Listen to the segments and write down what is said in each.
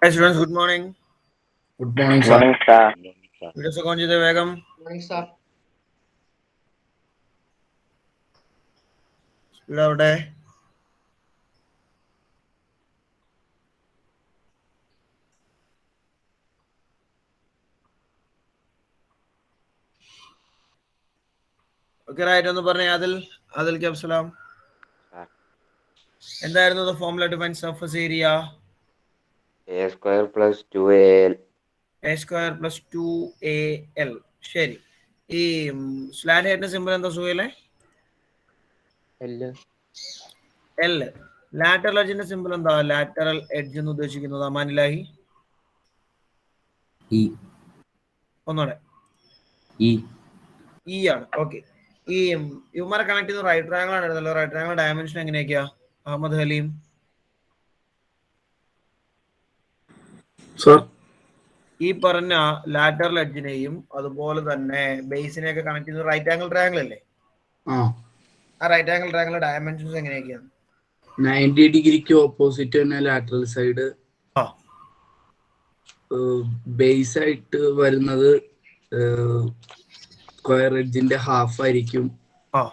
Hi students, good morning. Good morning, Good sir. morning, sir. Video se कौन जीते बेगम? Morning, sir. Speed out है. Okay, right ഒന്ന് പറഞ്ഞേ ആദിൽക്ക് അബ്സലാം. Sir, എന്തായിരുന്നു the formula to find surface area? a square plus 2al. A square plus 2al. ശരി. ഈ slant ഹെഡിന്റെ simple എന്താ സുഹേലേ? L. L. ലാറ്ററൽ എഡ്ജിന്റെ സിമ്പിൾ എന്താ? ലാറ്ററൽ എഡ്ജ് എന്ന് ഉദ്ദേശിക്കുന്നത് അമാനിലാഹി E. ഒന്നോടെ E. ഇ ആണ്. ഓക്കെ. ഈ ഇവന്മാരെ കണക്ട് ചെയ്യുന്ന റൈറ്റ് ട്രയാങ്കിൾ ആയിരുന്നല്ലോ. റൈറ്റ് ട്രയാങ്കിൾ ഡയമെൻഷൻ എങ്ങനെയൊക്കെയാ അഹമ്മദ് ഹലീം? Sir. ഈ പറഞ്ഞ ലാറ്ററൽ എഡ്ജിനെയും അതുപോലെ തന്നെ ബേസിനെയൊക്കെ കണക്ട് ചെയ്യുന്ന റൈറ്റ് ആംഗിൾ ട്രയാങ്കിൾ അല്ലേ? ആ റൈറ്റ് ആംഗിൾ ട്രയാങ്കിൾ ഡയമെൻഷൻസ് എങ്ങനെയൊക്കെയാണ്? 90 ഡിഗ്രിക്ക് ഓപ്പോസിറ്റ് തന്നെ ലാറ്ററൽ സൈഡ് ആ ബേസ് ആയിട്ട് വരുന്നത് സ്ക്വയർ എഡ്ജിന്റെ ഹാഫ് ആയിരിക്കും. ആ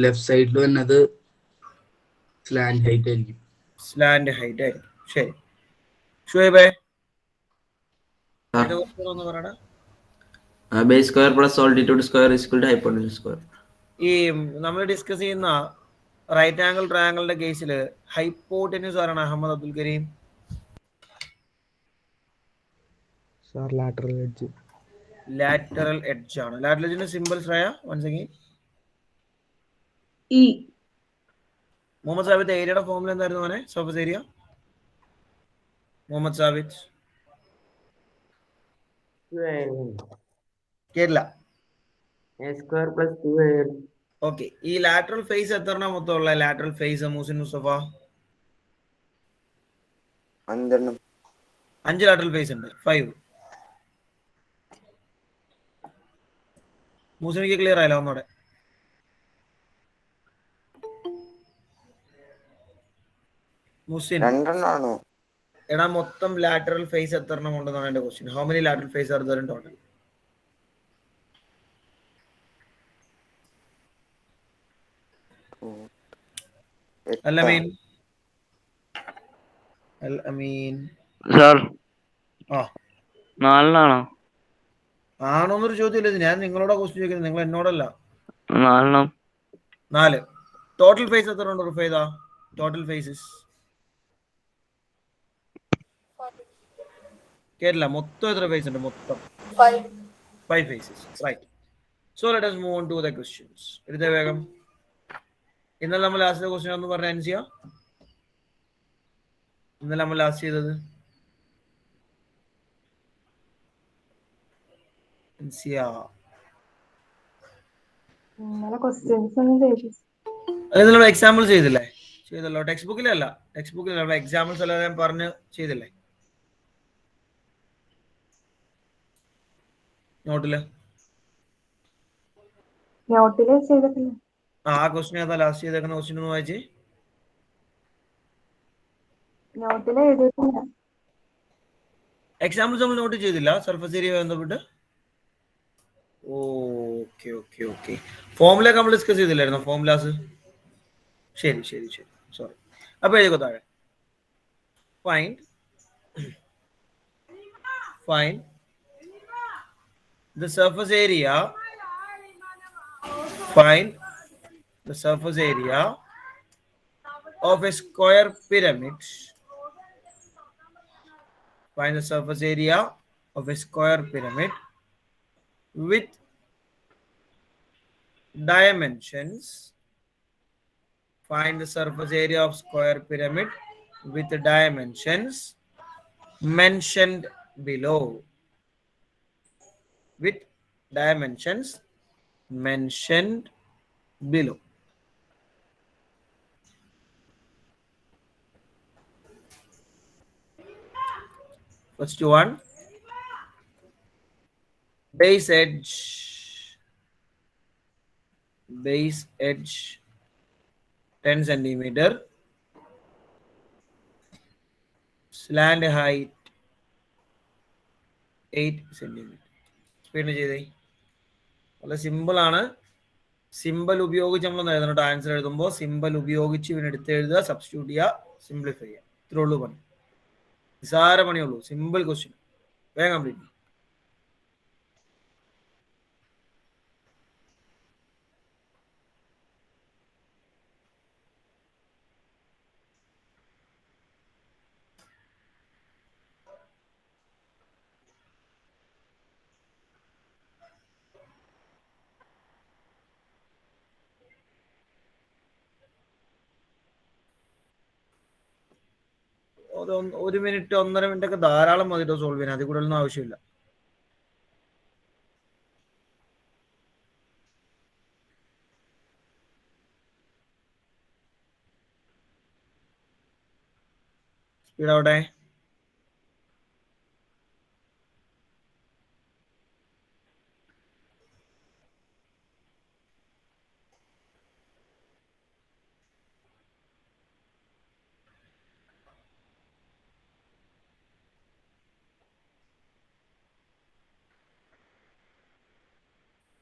ലെഫ്റ്റ് സൈഡിൽ വന്നത് സ്ലാൻഡ് ഹൈറ്റ് ആയിരിക്കും. സ്ലാൻഡ് ഹൈറ്റ് ആയിരിക്കും. ശരി. ഷുഹൈബേ ഒന്ന് പറയണ. Base square plus altitude square is equal to hypotenuse square. ഈ നമ്മൾ ഡിസ്കസ് ചെയ്യുന്ന റൈറ്റ് ആംഗിൾ ട്രയാങ്കിളിന്റെ കേസിൽ ഹൈപ്പോട്ടന്യൂസ് ആരാണ് Ahmed Abdul Kareem? Sir, lateral edge. Lateral edge ആണ്. ലാറ്ററൽ എഡ്ജിന്റെ simple Shreya once again. E. Muhammad Sabith ഏരിയയുടെ ഫോമിൽ എന്തായിരുന്നു മോനെ? Surface area Muhammad Sabith Kerala. A square plus 2al. Okay. ഈ ലാറ്ററൽ ഫേസ് എത്ര മൊത്തമുള്ള lateral face Muzin Mustafa? 5 lateral face ഉണ്ട്. 5. മുസിനിക്ക് ക്ലിയർ ആയല്ലോ ഒന്നോടെ? മുസിൻ എടാ മൊത്തം ലാറ്ററൽ ഫേസ് എത്ര ഉണ്ടെന്നാണ് എന്റെ question. How many lateral face are there in total? Al Amin sir ആ 4 ആണോന്നൊരു ചോദ്യമില്ല. ഇത് ഞാൻ നിങ്ങളോടാ ക്വസ്റ്റ്യൻ ചോദിക്കുന്നത്, നിങ്ങൾ എന്നോടല്ല. 4. ടോട്ടൽ ഫേസ് എത്ര ഉണ്ട് റുഫൈദ? ടോട്ടൽ ഫേസസ് കേരള മൊത്തം എത്ര ഫേസ് ഉണ്ട്? മൊത്തം 5 faces. Right. So let us move on to the questions. എടുത്തേ വേഗം. ഇന്നലെ നമ്മൾ ലാസ്റ്റ് ക്വസ്റ്റ്യൻ ഒന്ന് പറഞ്ഞ അൻസിയ. ഇന്നലെ നമ്മൾ ലാസ്റ്റ് ചെയ്തത് നമ്മൾ എക്സാമ്പിൾസ് ചെയ്തില്ലേ? ചെയ്തല്ലോ. ടെക്സ്റ്റ് ബുക്കിലല്ല, ടെക്സ്റ്റ് ബുക്കിൽ നമ്മൾ എക്സാമ്പിൾസ് എല്ലാം ഞാൻ പറഞ്ഞ് ചെയ്തില്ലേ നോട്ടില്? ചെയ്തിട്ടില്ല. ആ ക്വസ്റ്റ്യൻ ഏതാ ലാസ്റ്റ് ചെയ്തേക്കുന്ന ക്വസ്റ്റ്യൻ ഒന്ന് വായിച്ച്. നോട്ടില് എഴുതിയിട്ടില്ല. എക്സാമ്പിൾസ് നമ്മൾ നോട്ട് ചെയ്തില്ല സർഫസ് ഏരിയ ബന്ധപ്പെട്ട്? Okay okay okay. ഫോമുല നമ്മൾ ഡിസ്കസ് ചെയ്തില്ലായിരുന്നോ? ഫോമുലാസ്. ശരി ശരി ശരി, സോറി. അപ്പൊ എഴുതിക്കോ താഴെ. Find the surface area. Find the surface area of a square pyramid. Find the surface area of a square pyramid with dimensions. Find the surface area of square pyramid with the dimensions mentioned below. With dimensions mentioned below. First one, base edge 10 centimeter, slant height 8 centimetre. Speed ചെയ്തേ. വളരെ simple ആണ്. Simple ഉപയോഗിച്ച് നമ്മൾ എഴുതണം കേട്ടോ. Answer എഴുതുമ്പോൾ simple ഉപയോഗിച്ച് ഇവനെടുത്ത് എഴുതുക, സബ്സ്റ്റിറ്റ്യൂട്ട് ചെയ്യുക, സിംപ്ലിഫൈ ചെയ്യുക. ഇത്രേ ഉള്ളൂ പണി. നിസാര പണിയുള്ളൂ. Simple question. വേഗം കംപ്ലീറ്റ്. ഒരു മിനിറ്റ് 1.5 മിനിറ്റ് ഒക്കെ ധാരാളം മതി സോൾവ് ചെയ്യാൻ. അതിൽ കൂടുതലൊന്നും ആവശ്യമില്ല. സ്പീഡ് ആവട്ടെ.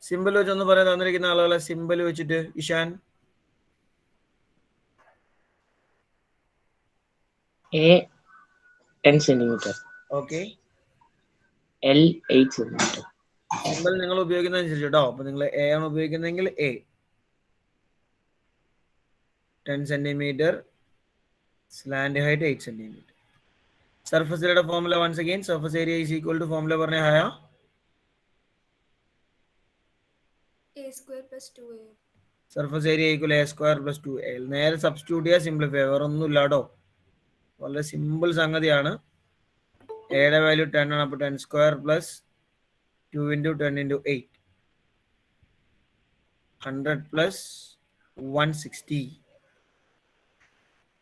സിമ്പിൾ വെച്ചൊന്ന് പറയാൻ തന്നിരിക്കുന്ന ആളുകളെ സിമ്പിൾ വെച്ചിട്ട്. Ishan. A 10 centimeter. Okay. L 8 centimeter. Simple നിങ്ങൾ ഉപയോഗിക്കുന്നതനുസരിച്ച് കേട്ടോ. അപ്പൊ നിങ്ങൾ എ ആണ് ഉപയോഗിക്കുന്നതെങ്കിൽ A 10 centimetre, slant height 8 centimetre. Surface ഏരിയയുടെ formula once again. Surface area is equal to formula പറഞ്ഞ ഹായ A square plus 2AL. Surface area equal A square plus 2AL. നേരെ സബ്സ്റ്റിറ്റ്യൂട്ട് ചെയ്യുക, സിംപ്ലിഫൈ. വേറെ ഒന്നും ഇല്ല കേട്ടോ. വളരെ സിമ്പിൾ സംഗതിയാണ്. എയുടെ വാല്യൂ 10 ആണ്. അപ്പോൾ 10 square plus 2 into 10 into 8. 100 plus 160.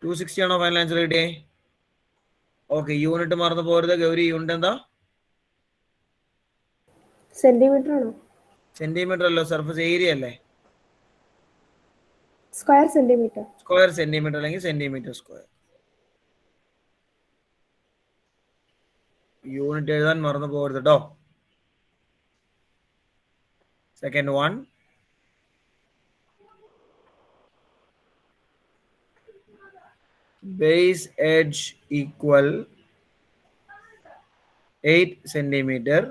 260 ആണോ ഫൈനൽ ആൻസർ കിട്ടിയേ? ഓക്കെ. യൂണിറ്റ് മറന്നു പോരുത് ഗൗരി. യൂണിറ്റ് എന്താ? സെന്റിമീറ്റർ ആണോ? സെന്റിമീറ്റർ അല്ലോ, സർഫസ് ഏരിയ അല്ലേ. Square centimetre. സ്ക്വയർ സെന്റിമീറ്റർ അല്ലെങ്കിൽ സെന്റിമീറ്റർ സ്ക്വയർ. യൂണിറ്റ് എഴുതാൻ മറന്നു പോകരുത് കേട്ടോ. Second one, base edge equal 8 centimeter,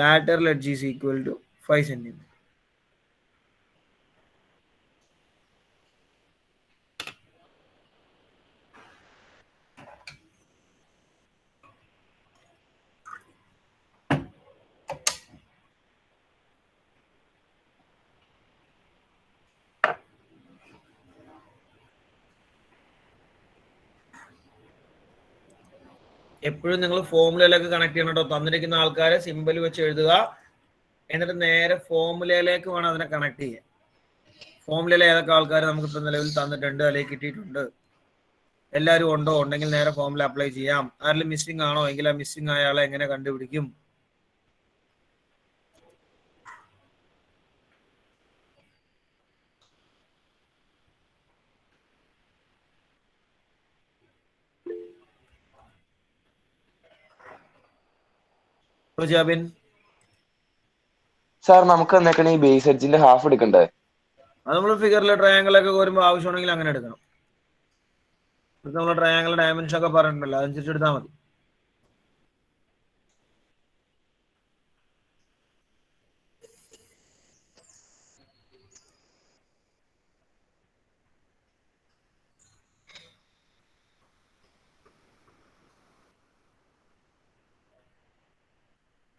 lateral edge is equal to 5 centimeter. എപ്പോഴും നിങ്ങൾ ഫോർമുലയിലേക്ക് കണക്ട് ചെയ്യണം കേട്ടോ. തന്നിരിക്കുന്ന ആൾക്കാരെ സിമ്പിൾ വെച്ച് എഴുതുക, എന്നിട്ട് നേരെ ഫോർമുലയിലേക്ക് വേണം അതിനെ കണക്ട് ചെയ്യാൻ. ഫോർമുലയിൽ ഏതൊക്കെ ആൾക്കാർ നമുക്ക് ഇപ്പൊ നിലവിൽ തന്നിട്ടുണ്ട് അല്ലെങ്കിൽ കിട്ടിയിട്ടുണ്ട്, എല്ലാവരും ഉണ്ടോ? ഉണ്ടെങ്കിൽ നേരെ ഫോർമുല അപ്ലൈ ചെയ്യാം. ആരെങ്കിലും മിസ്സിംഗ് ആണോ എങ്കിൽ ആ മിസ്സിംഗ് ആയ ആളെ എങ്ങനെ കണ്ടുപിടിക്കും? സാർ നമുക്ക് എന്നേക്കണ ഈ ബേസ് എഡ്ജിന്റെ ഹാഫ് എടുക്കണ്ടേ? അത് നമ്മൾ ഫിഗറിലെ ട്രയാങ്കിൾ ഒക്കെ വരുമ്പോൾ ആവശ്യമുണ്ടെങ്കിൽ അങ്ങനെ എടുക്കണം. നമ്മൾ ട്രയാങ്കിൾ ഡയമെൻഷൻ ഒക്കെ പറഞ്ഞിട്ടുണ്ടല്ലോ, അതനുസരിച്ച് എടുത്താൽ മതി.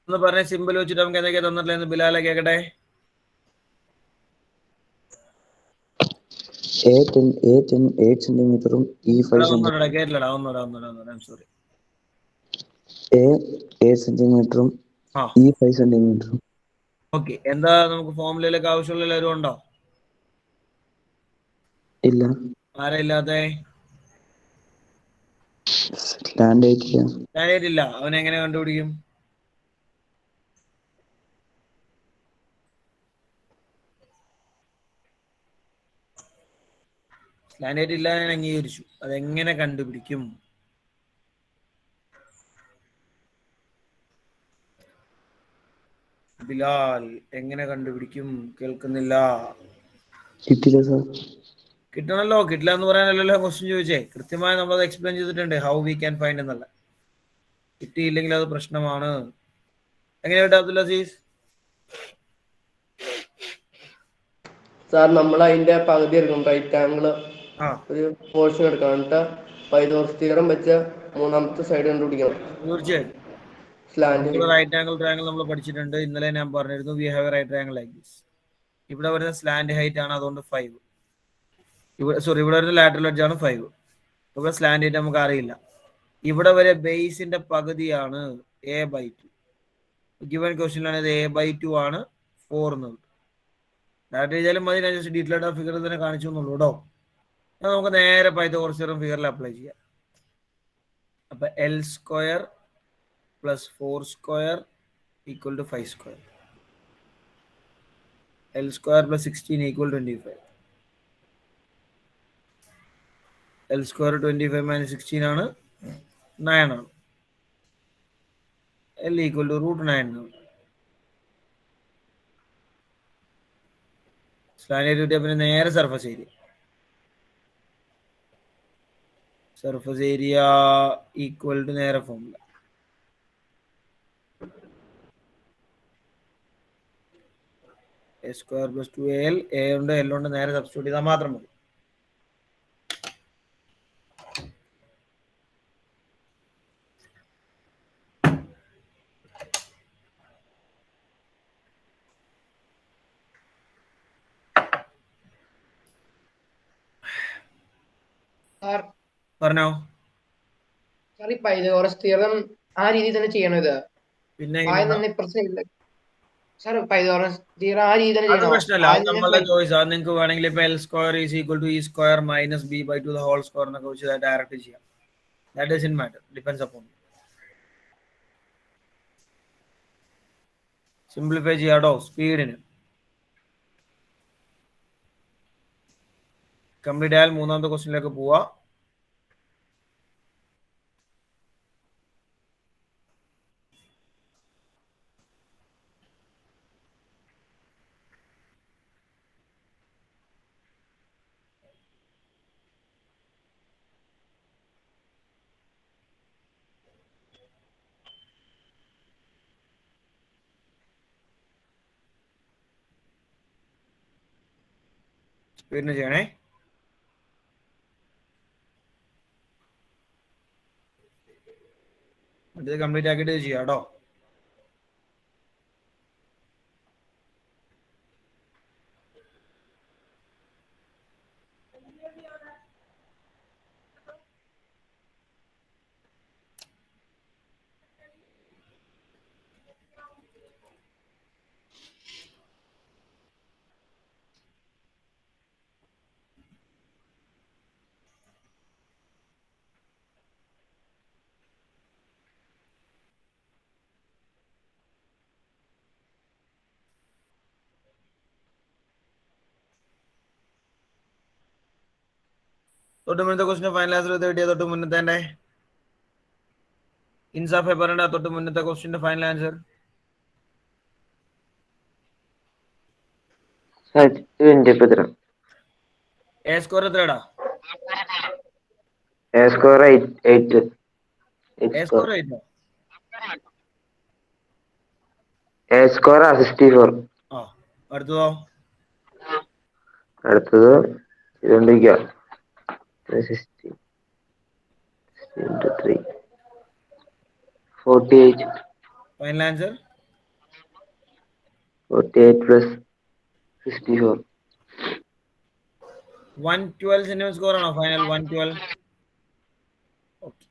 ഒന്ന് പറഞ്ഞ സിമ്പിൾ വെച്ചിട്ട് നമുക്ക് എന്തൊക്കെയാ തന്നിട്ടില്ലെന്ന് ബിലാലെ കേക്കട്ടെ. A 8 സെന്റിമീറ്ററും E 5 ഒന്നുകൂടെ കേട്ടില്ലടാ. ഒന്നുകൂടെ സോറി. A 8 സെന്റിമീറ്ററും E 5 സെന്റിമീറ്ററും. ഓക്കെ. എന്താ നമുക്ക് ഫോർമുലയിലേക്ക് ആവശ്യമുള്ള എല്ലാവരും ഉണ്ടോ? ഇല്ല. ആരാ ഇല്ലാതെ? സ്റ്റാൻഡേർഡ് ഇല്ല. അവനെങ്ങനെ കണ്ടുപിടിക്കും? സ്ലാൻഡ് ഹൈറ്റ് ഇല്ല, ഞാൻ അംഗീകരിച്ചു. അതെങ്ങനെ കണ്ടുപിടിക്കും? ബിലാൽ എങ്ങനെ കണ്ടുപിടിക്കും? കേൾക്കുന്നില്ല. കിട്ടില്ല സാർ. കിട്ടണല്ലോ. കിട്ടില്ല എന്ന് പറയാനല്ലല്ലോ ക്വസ്റ്റ്യൻ ചോദിച്ചേ. കൃത്യമായി നമ്മൾ എക്സ്പ്ലെയിൻ ചെയ്തിട്ടുണ്ട് ഹൗ വി ക്യാൻ ഫൈൻഡ് എന്നുള്ള. കിട്ടിയില്ലെങ്കിൽ അത് പ്രശ്നമാണ്. എങ്ങനെ കിട്ടും അബ്ദുൽ അസീസ്? സാർ നമ്മൾ അതിന്റെ പകുതി എടുക്കും, റൈറ്റ് ആംഗിൾ ആ, ഒരു പോർഷൻ എടുക്കണം, എന്നിട്ട് പൈതോറസ് തിയറം വെച്ച മൂന്നാമത്തെ സൈഡ് കണ്ടുപിടിക്കണം. തീർച്ചയായിട്ടും. സ്ലാൻഡ് റൈറ്റ് ആംഗിൾ ട്രയാംഗിൾ നമ്മൾ പഠിച്ചിട്ടുണ്ട്. ഇന്നലെ ഞാൻ പറഞ്ഞിരുന്നു we have a right triangle like this. ഇവിടെ വരുന്ന സ്ലാൻഡ് ഹൈറ്റ് ആണ്, അതുകൊണ്ട് 5. ഇവിടെ വരുന്ന ലാറ്ററൽ എഡ്ജ് ആണ് 5. ഇവിടെ സ്ലാൻഡ് ഹൈറ്റ് നമുക്ക് അറിയില്ല. ഇവിടെ വരെ ബേസിന്റെ പകുതിയാണ് a/2. ഗിവൻ ക്വസ്റ്റ്യനിലാണ് ഇത് a/2 ആണ് 4 എന്നുള്ളത്. ഡയറക്റ്റ് ചെയ്താലും മതി, ഞാൻ ജസ്റ്റ് ഡീറ്റെയിൽഡ് ഫിഗർ തന്നെ കാണിച്ചു എന്നുള്ളൂ കേട്ടോ. നമുക്ക് നേരെ പൈതഗോറസ് തിയറം ഫിഗറിൽ അപ്ലൈ ചെയ്യാം. അപ്പൊ L² + 4² = 5². L² + 16 = 25. L² 25 - 16 ആണ്, 9 ആണ്. L = √9. സ്ലാൻഡ് ഹൈറ്റ് കിട്ടിയ പിന്നെ നേരെ സർഫസ് ഏരിയ. സർഫസ് ഏരിയ = നേരെ ഫോർമുല a² + 2al. a ഉണ്ട്, l ഉണ്ട്, നേരെ സബ്സ്റ്റിറ്റ്യൂട്ട് ചെയ്താൽ മാത്രം മതി. പറഞ്ഞോ. സാർ ഈ പൈതഗോറസ് തിയറം ആ രീതിയിൽ തന്നെ ചെയ്യണോ? ഇത് പിന്നെ സാർ പൈതഗോറസ് തിയറം ആ രീതിയിൽ തന്നെ അത് ചെയ്യണോ? പ്രശ്നമല്ല, അത് നമ്മളുടെ ചോയ്സ്. അത് നിങ്ങൾക്ക് വേണമെങ്കിൽ ഇപ്പൊ L² = E² - b/2 (² എന്നൊക്കെ വെച്ച് ഡയറക്റ്റ് ചെയ്യാം. That doesn't matter, depends upon you. Simplify ചെയ്യാട്ടോ സ്പീഡിന്. കംപ്ലീറ്റ് ആയാൽ മൂന്നാമത്തെ ക്വസ്റ്റ്യനിലേക്ക് പോവാ. സ്പീഡിന് ചെയ്യണേ. ഇത് കംപ്ലീറ്റ് ആക്കിയിട്ട് ചെയ്യാം കേട്ടോ. തൊട്ട് മുന്നത്തെ ക്വസ്റ്റിന്റെ ഫൈനൽ ആൻസർ കിട്ടിയ തൊട്ട് മുന്നത്തെ ഇൻസാഫ് പറയണ്ട. തൊട്ട് മുന്നത്തെ ക്വസ്റ്റിന്റെ final answer A² എത്രടാ? A² എത്രടാ? A² 8. A² 8. A² 64. ആ, അടുത്തതോ? അടുത്തത് ഇതുകൊണ്ടിരിക്കുക 360 × 3 48. Final answer 48 + 64. 112 സെന്റിമീറ്റർ സ്കോർ ആണോ ഫൈനൽ? 112. ഓക്കെ,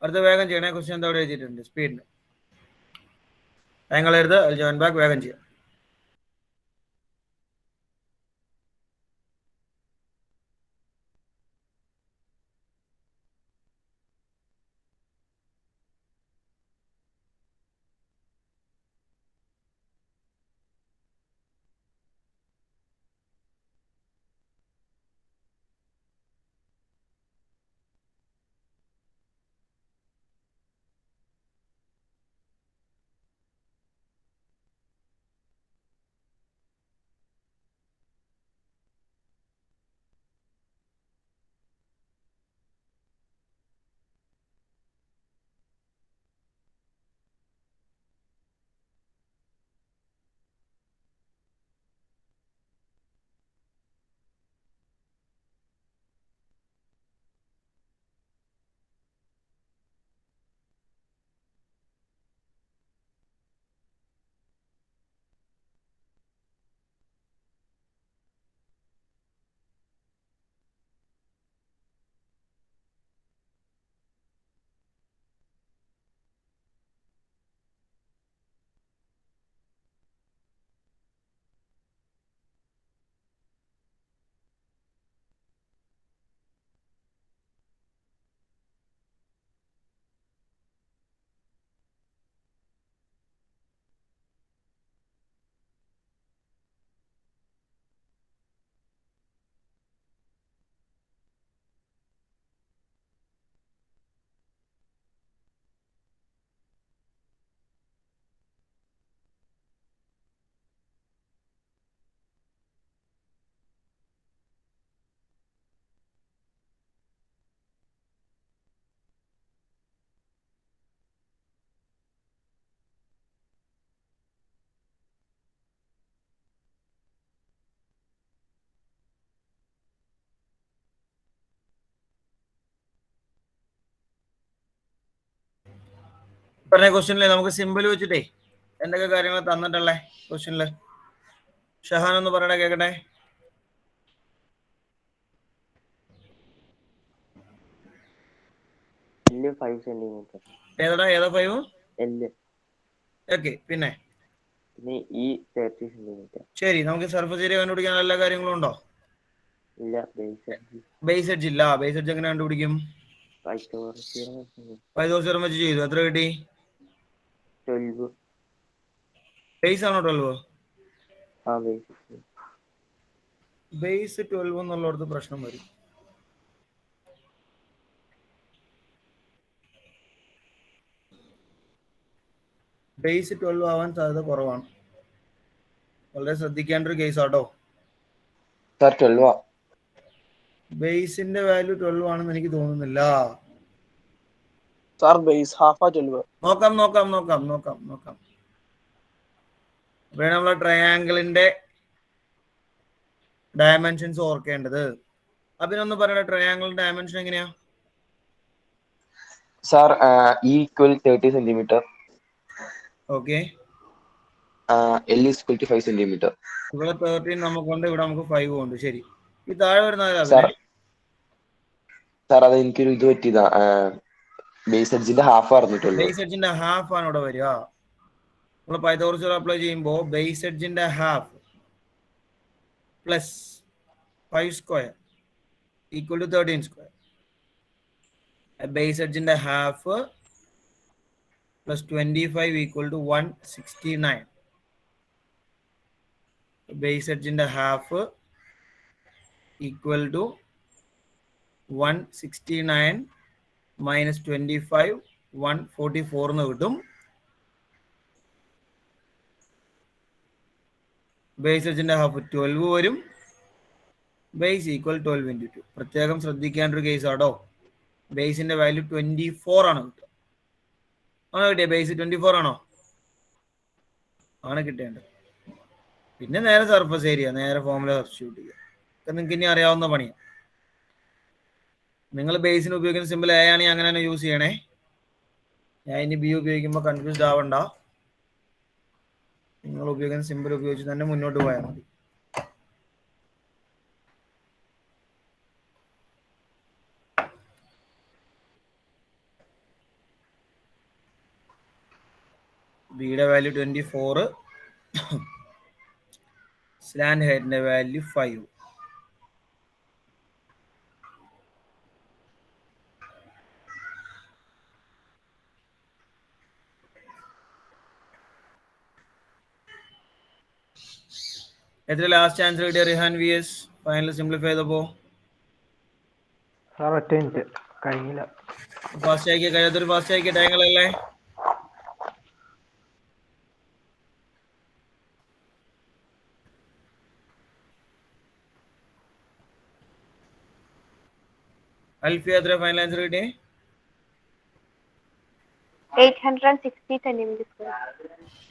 അടുത്ത വേഗം ചെയ്യണേ. ക്വസ്റ്റ്യൻ എന്താ അവിടെ എഴുതിയിട്ടുണ്ട്? സ്പീഡിന് താങ്കൾ എഴുത്. ജോയിൻ ബാക്ക് വേഗം ചെയ്യാം. പറഞ്ഞ ക്വസ്റ്റ്യനിലെ നമുക്ക് സിമ്പിൾ വെച്ചിട്ടേ എന്തൊക്കെ കാര്യങ്ങൾ തന്നിട്ടുള്ളേ ക്വസ്റ്റ്യനില്? ഷഹാൻ ഒന്ന് പറയണേ കേക്കട്ടെ. L 5 centimeter. ഏതാ 5? L. ഓക്കെ, പിന്നെ E 30 centimeter. ശരി. നമുക്ക് സർഫസ് ഏരിയ കണ്ടുപിടിക്കാൻ എല്ലാ കാര്യങ്ങളും ഉണ്ടോ? ഇല്ല, ബേസ് ബേസ് എഡ്ജ് ഇല്ല. ബേസ് എഡ്ജ് എങ്ങനെ കണ്ടുപിടിക്കും? പൈതോർസിറം വെച്ച് ചെയ്തു. എത്ര കിട്ടി? 12. ബേസ് ആണോ 12? ആ, ബേസ്. ബേസ് 12 എന്നുള്ളടത്ത് പ്രശ്നം വരും. ബേസ് 12 ആവാൻ സാധ്യത കുറവാണ്. വളരെ ശ്രദ്ധിക്കേണ്ട ഒരു കേസ് ആട്ടോ. സാർ 12. ബേസിന്റെ വാല്യൂ 12 ആണെന്ന് എനിക്ക് തോന്നുന്നില്ല. Sir base half 12. നോക്കാം. ഇവിടെ നമ്മളെ ട്രയാങ്കിളിന്റെ ഡയമെൻഷൻസ് ഓർക്കേണ്ടത്. അതിനൊന്ന് പറയണ, ട്രയാങ്കിളിന്റെ ഡയമെൻഷൻ എങ്ങനെയാ? Sir E equal 30 centimeter. Okay, L is equal to 5 centimeter. ഇവിടെ 13 നമുക്കുണ്ട്, ഇവിടെ നമുക്ക് 5 ഉണ്ട്. ശരി, ഈ താഴെ വരുന്ന സാർ അത് എനിക്കൊരു ഇത് പറ്റിയതാ. ബേസ് എഡ്ജിന്റെ ഹാഫ് അറിഞ്ഞിട്ടുള്ളൂ. ബേസ് എഡ്ജിന്റെ ഹാഫ് ആണ് ഇവിടെ വരിക. നമ്മൾ പൈതോറസ് അപ്ലൈ ചെയ്യുമ്പോൾ ബേസ് എഡ്ജിന്റെ half plus 5 square equal to 13 square. Base എഡ്ജിന്റെ half plus 25 equal to 169. Base എഡ്ജിന്റെ ഹാഫ് ഈക്വൽ ടു 169 മൈനസ് 25 144 എന്ന് കിട്ടും. ബേസ് എഡ്ജിന്റെ ഹാഫ് 12 വരും. Base equal 12 into 2. പ്രത്യേകം ശ്രദ്ധിക്കേണ്ട ഒരു കേസ് ആട്ടോ. ബേസിന്റെ വാല്യൂ 24 ആണ് കിട്ടുക. ആണോ കിട്ടിയ? ബേസ് 24 ആണോ? ആണ് കിട്ടേണ്ടത്. പിന്നെ നേരെ സർഫസ് ഏരിയ, നേരെ ഫോർമുല സബ്സ്റ്റിറ്റ്യൂട്ട് ചെയ്യുക. നിങ്ങൾക്ക് ഇനി അറിയാവുന്ന പണിയാണ്. നിങ്ങൾ ബേസിന് ഉപയോഗിക്കുന്ന സിമ്പിൾ എ ആണെങ്കിൽ അങ്ങനെ തന്നെ യൂസ് ചെയ്യണേ. ഞാൻ ഇനി ബി ഉപയോഗിക്കുമ്പോൾ കൺഫ്യൂസ്ഡ് ആവണ്ട. നിങ്ങൾ ഉപയോഗിക്കുന്ന സിമ്പിൾ ഉപയോഗിച്ച് തന്നെ മുന്നോട്ട് പോയാൽ മതി. ബിയുടെ വാല്യൂ 24, സ്ലാൻഡ് ഹൈറ്റിന്റെ വാല്യൂ 5. എത്ര ലാസ്റ്റ് ആൻസർ കിട്ടിയ Rihan V S? Final simplify ചെയ്തപ്പോ സാർ ഒറ്റ മിനിറ്റ് കഴിഞ്ഞില്ല. ഫാസ്റ്റ് ആക്കിയ കഴിയാത്തൊരു ഫാസ്റ്റ് ആക്കിയ ടൈങ്ങളല്ലേ? അൽഫിയ എത്ര ഫൈനൽ ആൻസർ കിട്ടിയേ? 860 centimeter square.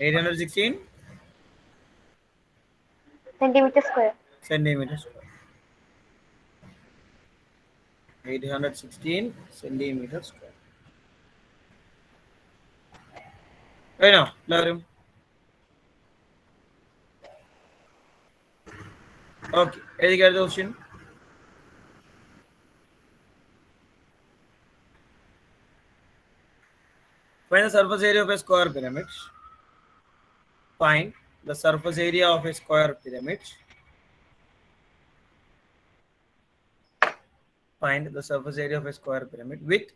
816 Centimeter square. centimeter square. 816 centimeter square. കഴിഞ്ഞോ എല്ലാവരും? ഓക്കെ, എഴുതിക്കാത്ത question. Find the surface area of a square pyramid. Find the surface area of a square pyramid. Find the surface area of a square pyramid with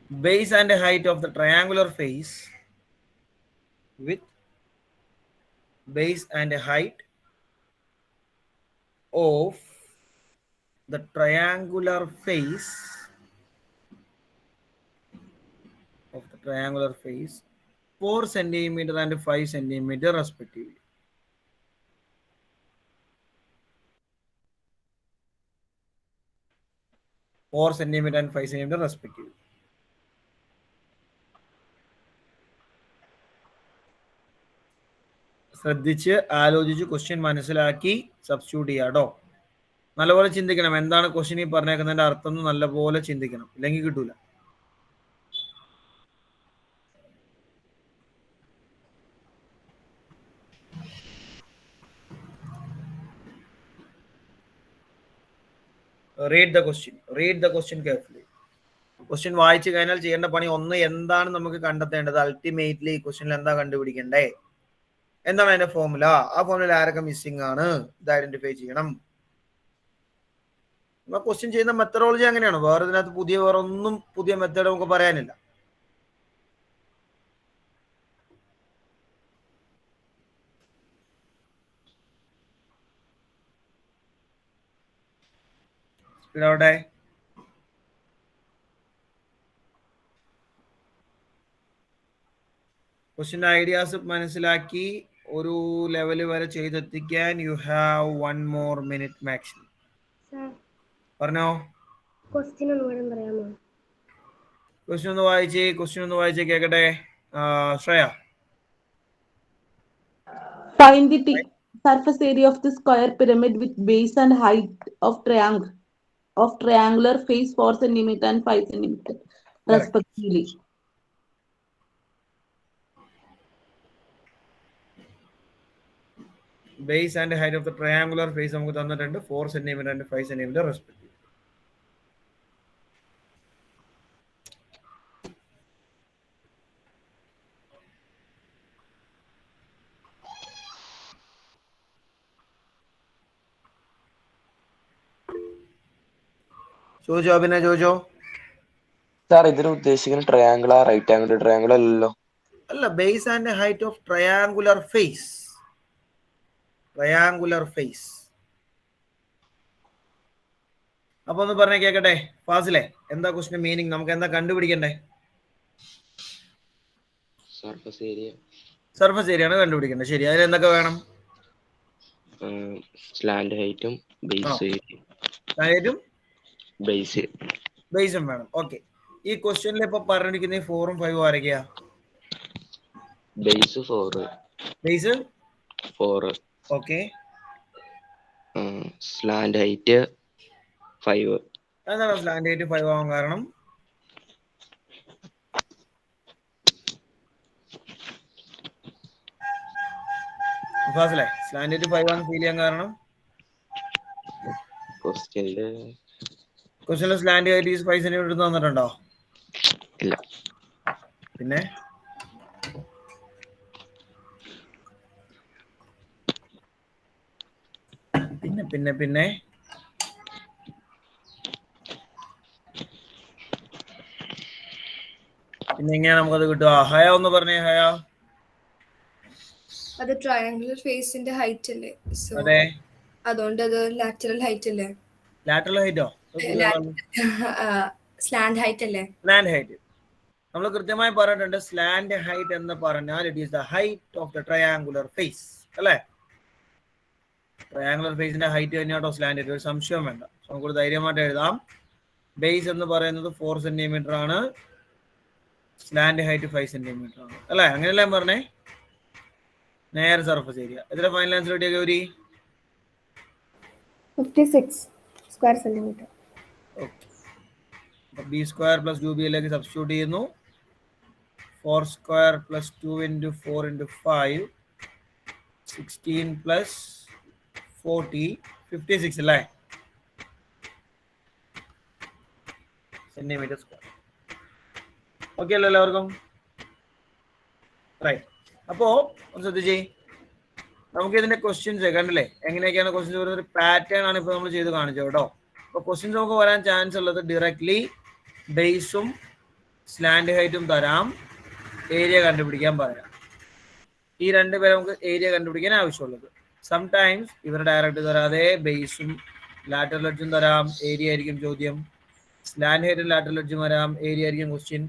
base and height of the triangular face. With base and height of the triangular face 4 centimeter and 5 centimeter respectively. and 5 centimeter respectively. ശ്രദ്ധിച്ച് ആലോചിച്ച് question മനസ്സിലാക്കി substitute ചെയ്യാട്ടോ. നല്ലപോലെ ചിന്തിക്കണം. എന്താണ് question ഈ പറഞ്ഞേക്കുന്നതിന്റെ അർത്ഥം എന്ന് നല്ലപോലെ ചിന്തിക്കണം, ഇല്ലെങ്കിൽ കിട്ടൂല. Read the question carefully. Question വായിച്ചു കഴിഞ്ഞാൽ ചെയ്യേണ്ട പണി ഒന്ന്, എന്താണ് നമുക്ക് കണ്ടെത്തേണ്ടത്, അൾട്ടിമേറ്റ്ലി ക്വസ്റ്റ്യനിൽ എന്താ കണ്ടുപിടിക്കണ്ടേ, എന്താണ് അതിന്റെ ഫോർമുല, ആ ഫോർമുല ആരൊക്കെ മിസ്സിംഗ് ആണ്, ഇത് ഐഡന്റിഫൈ ചെയ്യണം. ക്വസ്റ്റ്യൻ ചെയ്യുന്ന മെത്തഡോളജി അങ്ങനെയാണ്, വേറെ ഇതിനകത്ത് വേറെ ഒന്നും പുതിയ മെത്തേഡ് നമുക്ക് പറയാനില്ല. അവിടെ ക്വസ്റ്റ്യൻ ഐഡിയാസ് മനസ്സിലാക്കി ഒരു ലെവല് വരെ ചെയ്തെത്തിക്കാൻ you have 1 more minute maximum. പറഞ്ഞോ. ക്വസ്റ്റ്യൻ ഒന്നുകൂടെ പറയാമോ? ക്വസ്റ്റ്യൻ ഒന്ന് വായിച്ചേ കേക്കട്ടെ. Shreya. Find the surface area of the square pyramid with base and height of triangular face 4 cm and 5 cm respectively. Base and height of the triangular face നമുക്ക് തന്നിട്ടുണ്ട് 4 cm and 5 cm respectively. Jojo. Sir ഇതിന് ഉദ്ദേശിക്കുന്ന ട്രയാങ്കിളാ right angle triangle അല്ലല്ലോ? അല്ല, base and height of triangular face. അപ്പൊ ഒന്ന് പറഞ്ഞേ കേക്കട്ടെ ഫാസിലെ, എന്താ ക്വസ്റ്റ്യൻ മീനിങ്, നമുക്ക് എന്താ കണ്ടുപിടിക്കണ്ടേ? സർഫസ് ഏരിയ ആണ് കണ്ടുപിടിക്കേണ്ടത്. ശരി, അതിൽ എന്തൊക്കെ വേണം? സ്ലാൻഡ് ഹൈറ്റും ബേസും വേണം. ഓക്കെ, ഈ ക്വസ്റ്റ്യനിൽ ഇപ്പൊ പറഞ്ഞിരിക്കുന്ന 4ഉം 5ഉം ആരൊക്കെയാ? ബേസ് 4. Okay, slant height 5. എന്താണ് സ്ലാൻഡ് ഹൈറ്റ് 5 ആവാൻ കാരണം? ഫാസിലെ, സ്ലാൻഡ് ഹൈറ്റ് 5 ആണ് ഫീൽ ചെയ്യാൻ കാരണം? ക്വസ്റ്റ്യനിൽ സ്ലാൻഡ് ഹൈറ്റ് 5 സെന്റിമീറ്റർ തന്നിട്ടുണ്ടോ? ഇല്ല. പിന്നെ പിന്നെ പിന്നെ എങ്ങനെയാ നമുക്കത് കിട്ടുക? ഹയ ഒന്ന് പറഞ്ഞേ. ഹയ, അത് ട്രയാങ്കുലർ ഫേസിന്റെ ഹൈറ്റ് അല്ലേ, സോ അതെ, അതുകൊണ്ട് അത് ലാറ്ററൽ ഹൈറ്റ് അല്ലേ? ലാറ്ററൽ ഹൈറ്റോ? സ്ലാൻഡ് ഹൈറ്റ് അല്ലേ? സ്ലാൻഡ് ഹൈറ്റ് നമ്മൾ കൃത്യമായി പറഞ്ഞിട്ടുണ്ട്. സ്ലാൻഡ് ഹൈറ്റ് എന്ന് പറഞ്ഞാൽ it is the height of the triangular face അല്ലേ? ട്രയാങ്കുലർ ഫേസിന്റെ ഹൈറ്റ് തന്നെയാട്ടോ സ്ലാൻഡ് ഹൈറ്റ്, ഒരു സംശയം വേണ്ട. നമുക്കൊരു ധൈര്യമായിട്ട് എഴുതാം. ബേസ് എന്ന് പറയുന്നത് 4 സെന്റിമീറ്റർ ആണ്, സ്ലാൻഡ് ഹൈറ്റ് 5 സെന്റിമീറ്റർ ആണ് അല്ലേ? അങ്ങനെയല്ലേ പറഞ്ഞേ? നേരെ സർഫസ് ഏരിയ. ഇതിന്റെ ഫൈനൽ ആൻസർ കിട്ടിയ Gauri? 56 square centimetre. Okay, B square plus 2b substitute ചെയ്യുന്നു. 4 square plus 2 into 4 into 5 16 plus 40 56 അല്ലേ? Centimetre square. ഓക്കെ അല്ലോ എല്ലാവർക്കും? റൈറ്റ്. അപ്പോ ഒന്ന് ശ്രദ്ധിച്ചേ, നമുക്ക് ഇതിന്റെ ക്വസ്റ്റ്യൻസ് കണ്ടില്ലേ എങ്ങനെയൊക്കെയാണ് ക്വസ്റ്റ്യൻസ് വരുന്നത്? ഒരു പാറ്റേൺ ആണ് ഇപ്പൊ നമ്മൾ ചെയ്ത് കാണിച്ചത് കേട്ടോ. അപ്പൊ ക്വസ്റ്റ്യൻസ് നമുക്ക് വരാൻ ചാൻസ് ഉള്ളത് ഡയറക്ട്ലി ബേസും സ്ലാൻഡ് ഹൈറ്റും തരാം, ഏരിയ കണ്ടുപിടിക്കാൻ പറയാം. ഈ രണ്ടുപേരെ നമുക്ക് ഏരിയ കണ്ടുപിടിക്കാൻ ആവശ്യമുള്ളത്. സംടൈംസ് ഇവർ ഡയറക്റ്റ് തരാതെ ബേസും ലാറ്ററൽ എഡ്ജും തരാം, ഏരിയ ആയിരിക്കും ചോദ്യം. സ്ലാൻഡ് ഹൈറ്റും ലാറ്ററൽ എഡ്ജും വരാം, ഏരിയ ആയിരിക്കും ക്വസ്റ്റ്യൻ.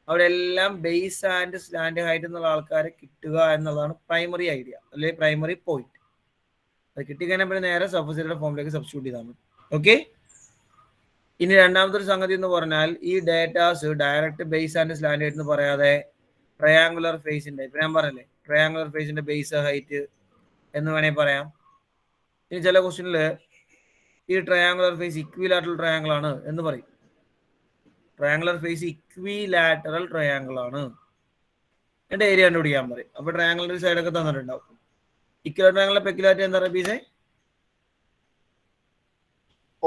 അവിടെ എല്ലാം ബേസ് ആൻഡ് സ്ലാൻഡ് ഹൈറ്റ് എന്നുള്ള ആൾക്കാരെ കിട്ടുക എന്നുള്ളതാണ് പ്രൈമറി ഐഡിയ അല്ലെങ്കിൽ പ്രൈമറി പോയിന്റ്. അത് കിട്ടിക്കഴിഞ്ഞാൽ നേരെ സർഫസ് ഏരിയയുടെ ഫോമിലേക്ക് സബ്സ്റ്റിറ്റ്യൂട്ട് ചെയ്താൽ മതി. ഓക്കെ, ഇനി രണ്ടാമത്തെ ഒരു സംഗതി എന്ന് പറഞ്ഞാൽ ഈ datas direct base and slant height എന്ന് പറയാതെ ട്രയാങ്കുലർ ഫേസിന്റെ, ഇപ്പൊ ഞാൻ പറഞ്ഞല്ലേ ട്രയാങ്കുലർ ഫേസിന്റെ ബേസ് ഹൈറ്റ് എന്ന് വേണമെങ്കിൽ പറയാം. ഇനി ചില ക്വസ്റ്റ്യനിൽ ഈ ട്രയാങ്കുലർ ഫേസ് ഇക്വിലാറ്ററൽ ട്രയാങ്കിൾ ആണ് എന്ന് പറയും. ട്രയാങ്കുലർ ഫേസ് ഇക്വിലാറ്ററൽ ട്രയാങ്കിൾ ആണ്. എന്റെ ഏരിയ കണ്ടുപിടിക്കാൻ പറയും. അപ്പൊ ട്രയാങ്കിളിന്റെ സൈഡൊക്കെ തന്നിട്ടുണ്ടാവും. ഇക്വിലാറ്ററൽ ട്രയാങ്കിളിലെ പെക്യുലാരിറ്റി എന്താ പറയുക ബീസേ?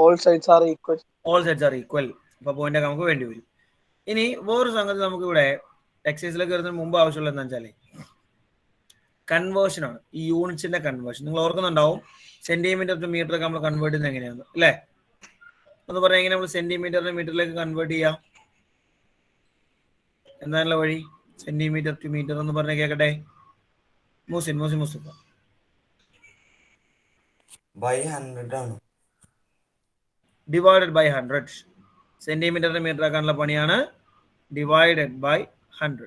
All sides are equal. All sides are equal. അപ്പൊ പോയിന്റ് ഒക്കെ നമുക്ക് വേണ്ടി വരും. ഇനി വേറൊരു സംഗതി നമുക്ക് ഇവിടെ എക്സസൈസിലേക്ക് വരുന്നതിന് മുമ്പ് ആവശ്യമുള്ള എന്താ വെച്ചാൽ കൺവേർഷൻ ആണ്. ഈ യൂണിറ്റ്സിന്റെ കൺവേർഷൻ നിങ്ങൾ ഓർക്കുന്നുണ്ടാവും. സെന്റിമീറ്റർ ടു മീറ്റർ ഒക്കെ നമ്മൾ കൺവേർട്ട് ചെയ്യുന്നത് എങ്ങനെയാണ് അല്ലേ? എന്ന് പറഞ്ഞാൽ എങ്ങനെ നമ്മൾ സെന്റിമീറ്ററിനെ മീറ്ററിലേക്ക് കൺവേർട്ട് ചെയ്യാം? എന്താണുള്ള വഴി? സെന്റിമീറ്റർ ടു മീറ്റർ എന്ന് പറഞ്ഞ കേൾക്കട്ടെ. മുസ്തഫ by 100 ആണ്. Divided by 100. സെന്റിമീറ്ററിനെ മീറ്റർ ആക്കാനുള്ള പണിയാണ് ഡിവൈഡഡ് ബൈ 100.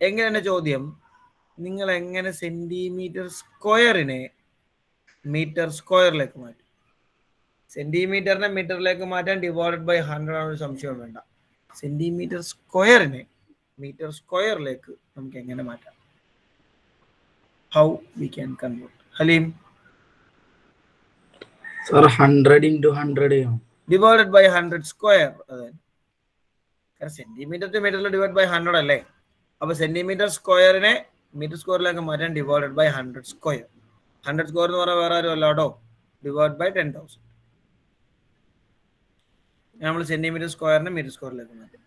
എങ്ങനെയാണ് ചോദ്യം? നിങ്ങൾ എങ്ങനെ സെന്റിമീറ്റർ സ്ക്വയറിനെ മീറ്റർ സ്ക്വയറിലേക്ക് മാറ്റും? സെന്റിമീറ്ററിനെ മീറ്ററിലേക്ക് മാറ്റാൻ ഡിവൈഡഡ് ബൈ 100 ആണ്, ഒരു സംശയം വേണ്ട. സെന്റിമീറ്റർ സ്ക്വയറിനെ മീറ്റർ സ്ക്വയറിലേക്ക് നമുക്ക് എങ്ങനെ മാറ്റാം? How we can convert? Haleem sir 100 into 100 divided by 100 square. അതെ, സെന്റിമീറ്റർ ടു മീറ്ററിൽ ഡിവൈഡ് ബൈ 100 അല്ലേ? അപ്പൊ സെന്റിമീറ്റർ സ്ക്വയറിനെ മീറ്റർ സ്ക്വയറിലേക്ക് മാറ്റാൻ ഡിവൈഡഡ് ബൈ 100 സ്ക്വയർ. 100 സ്ക്വയർ എന്ന് പറഞ്ഞാൽ വേറെ ആരും അല്ല കേട്ടോ, ഡിവൈഡ് ബൈ 10,000. നമ്മൾ സെന്റിമീറ്റർ സ്ക്വയറിനെ മീറ്റർ സ്ക്വയറിലേക്ക് മാറ്റും.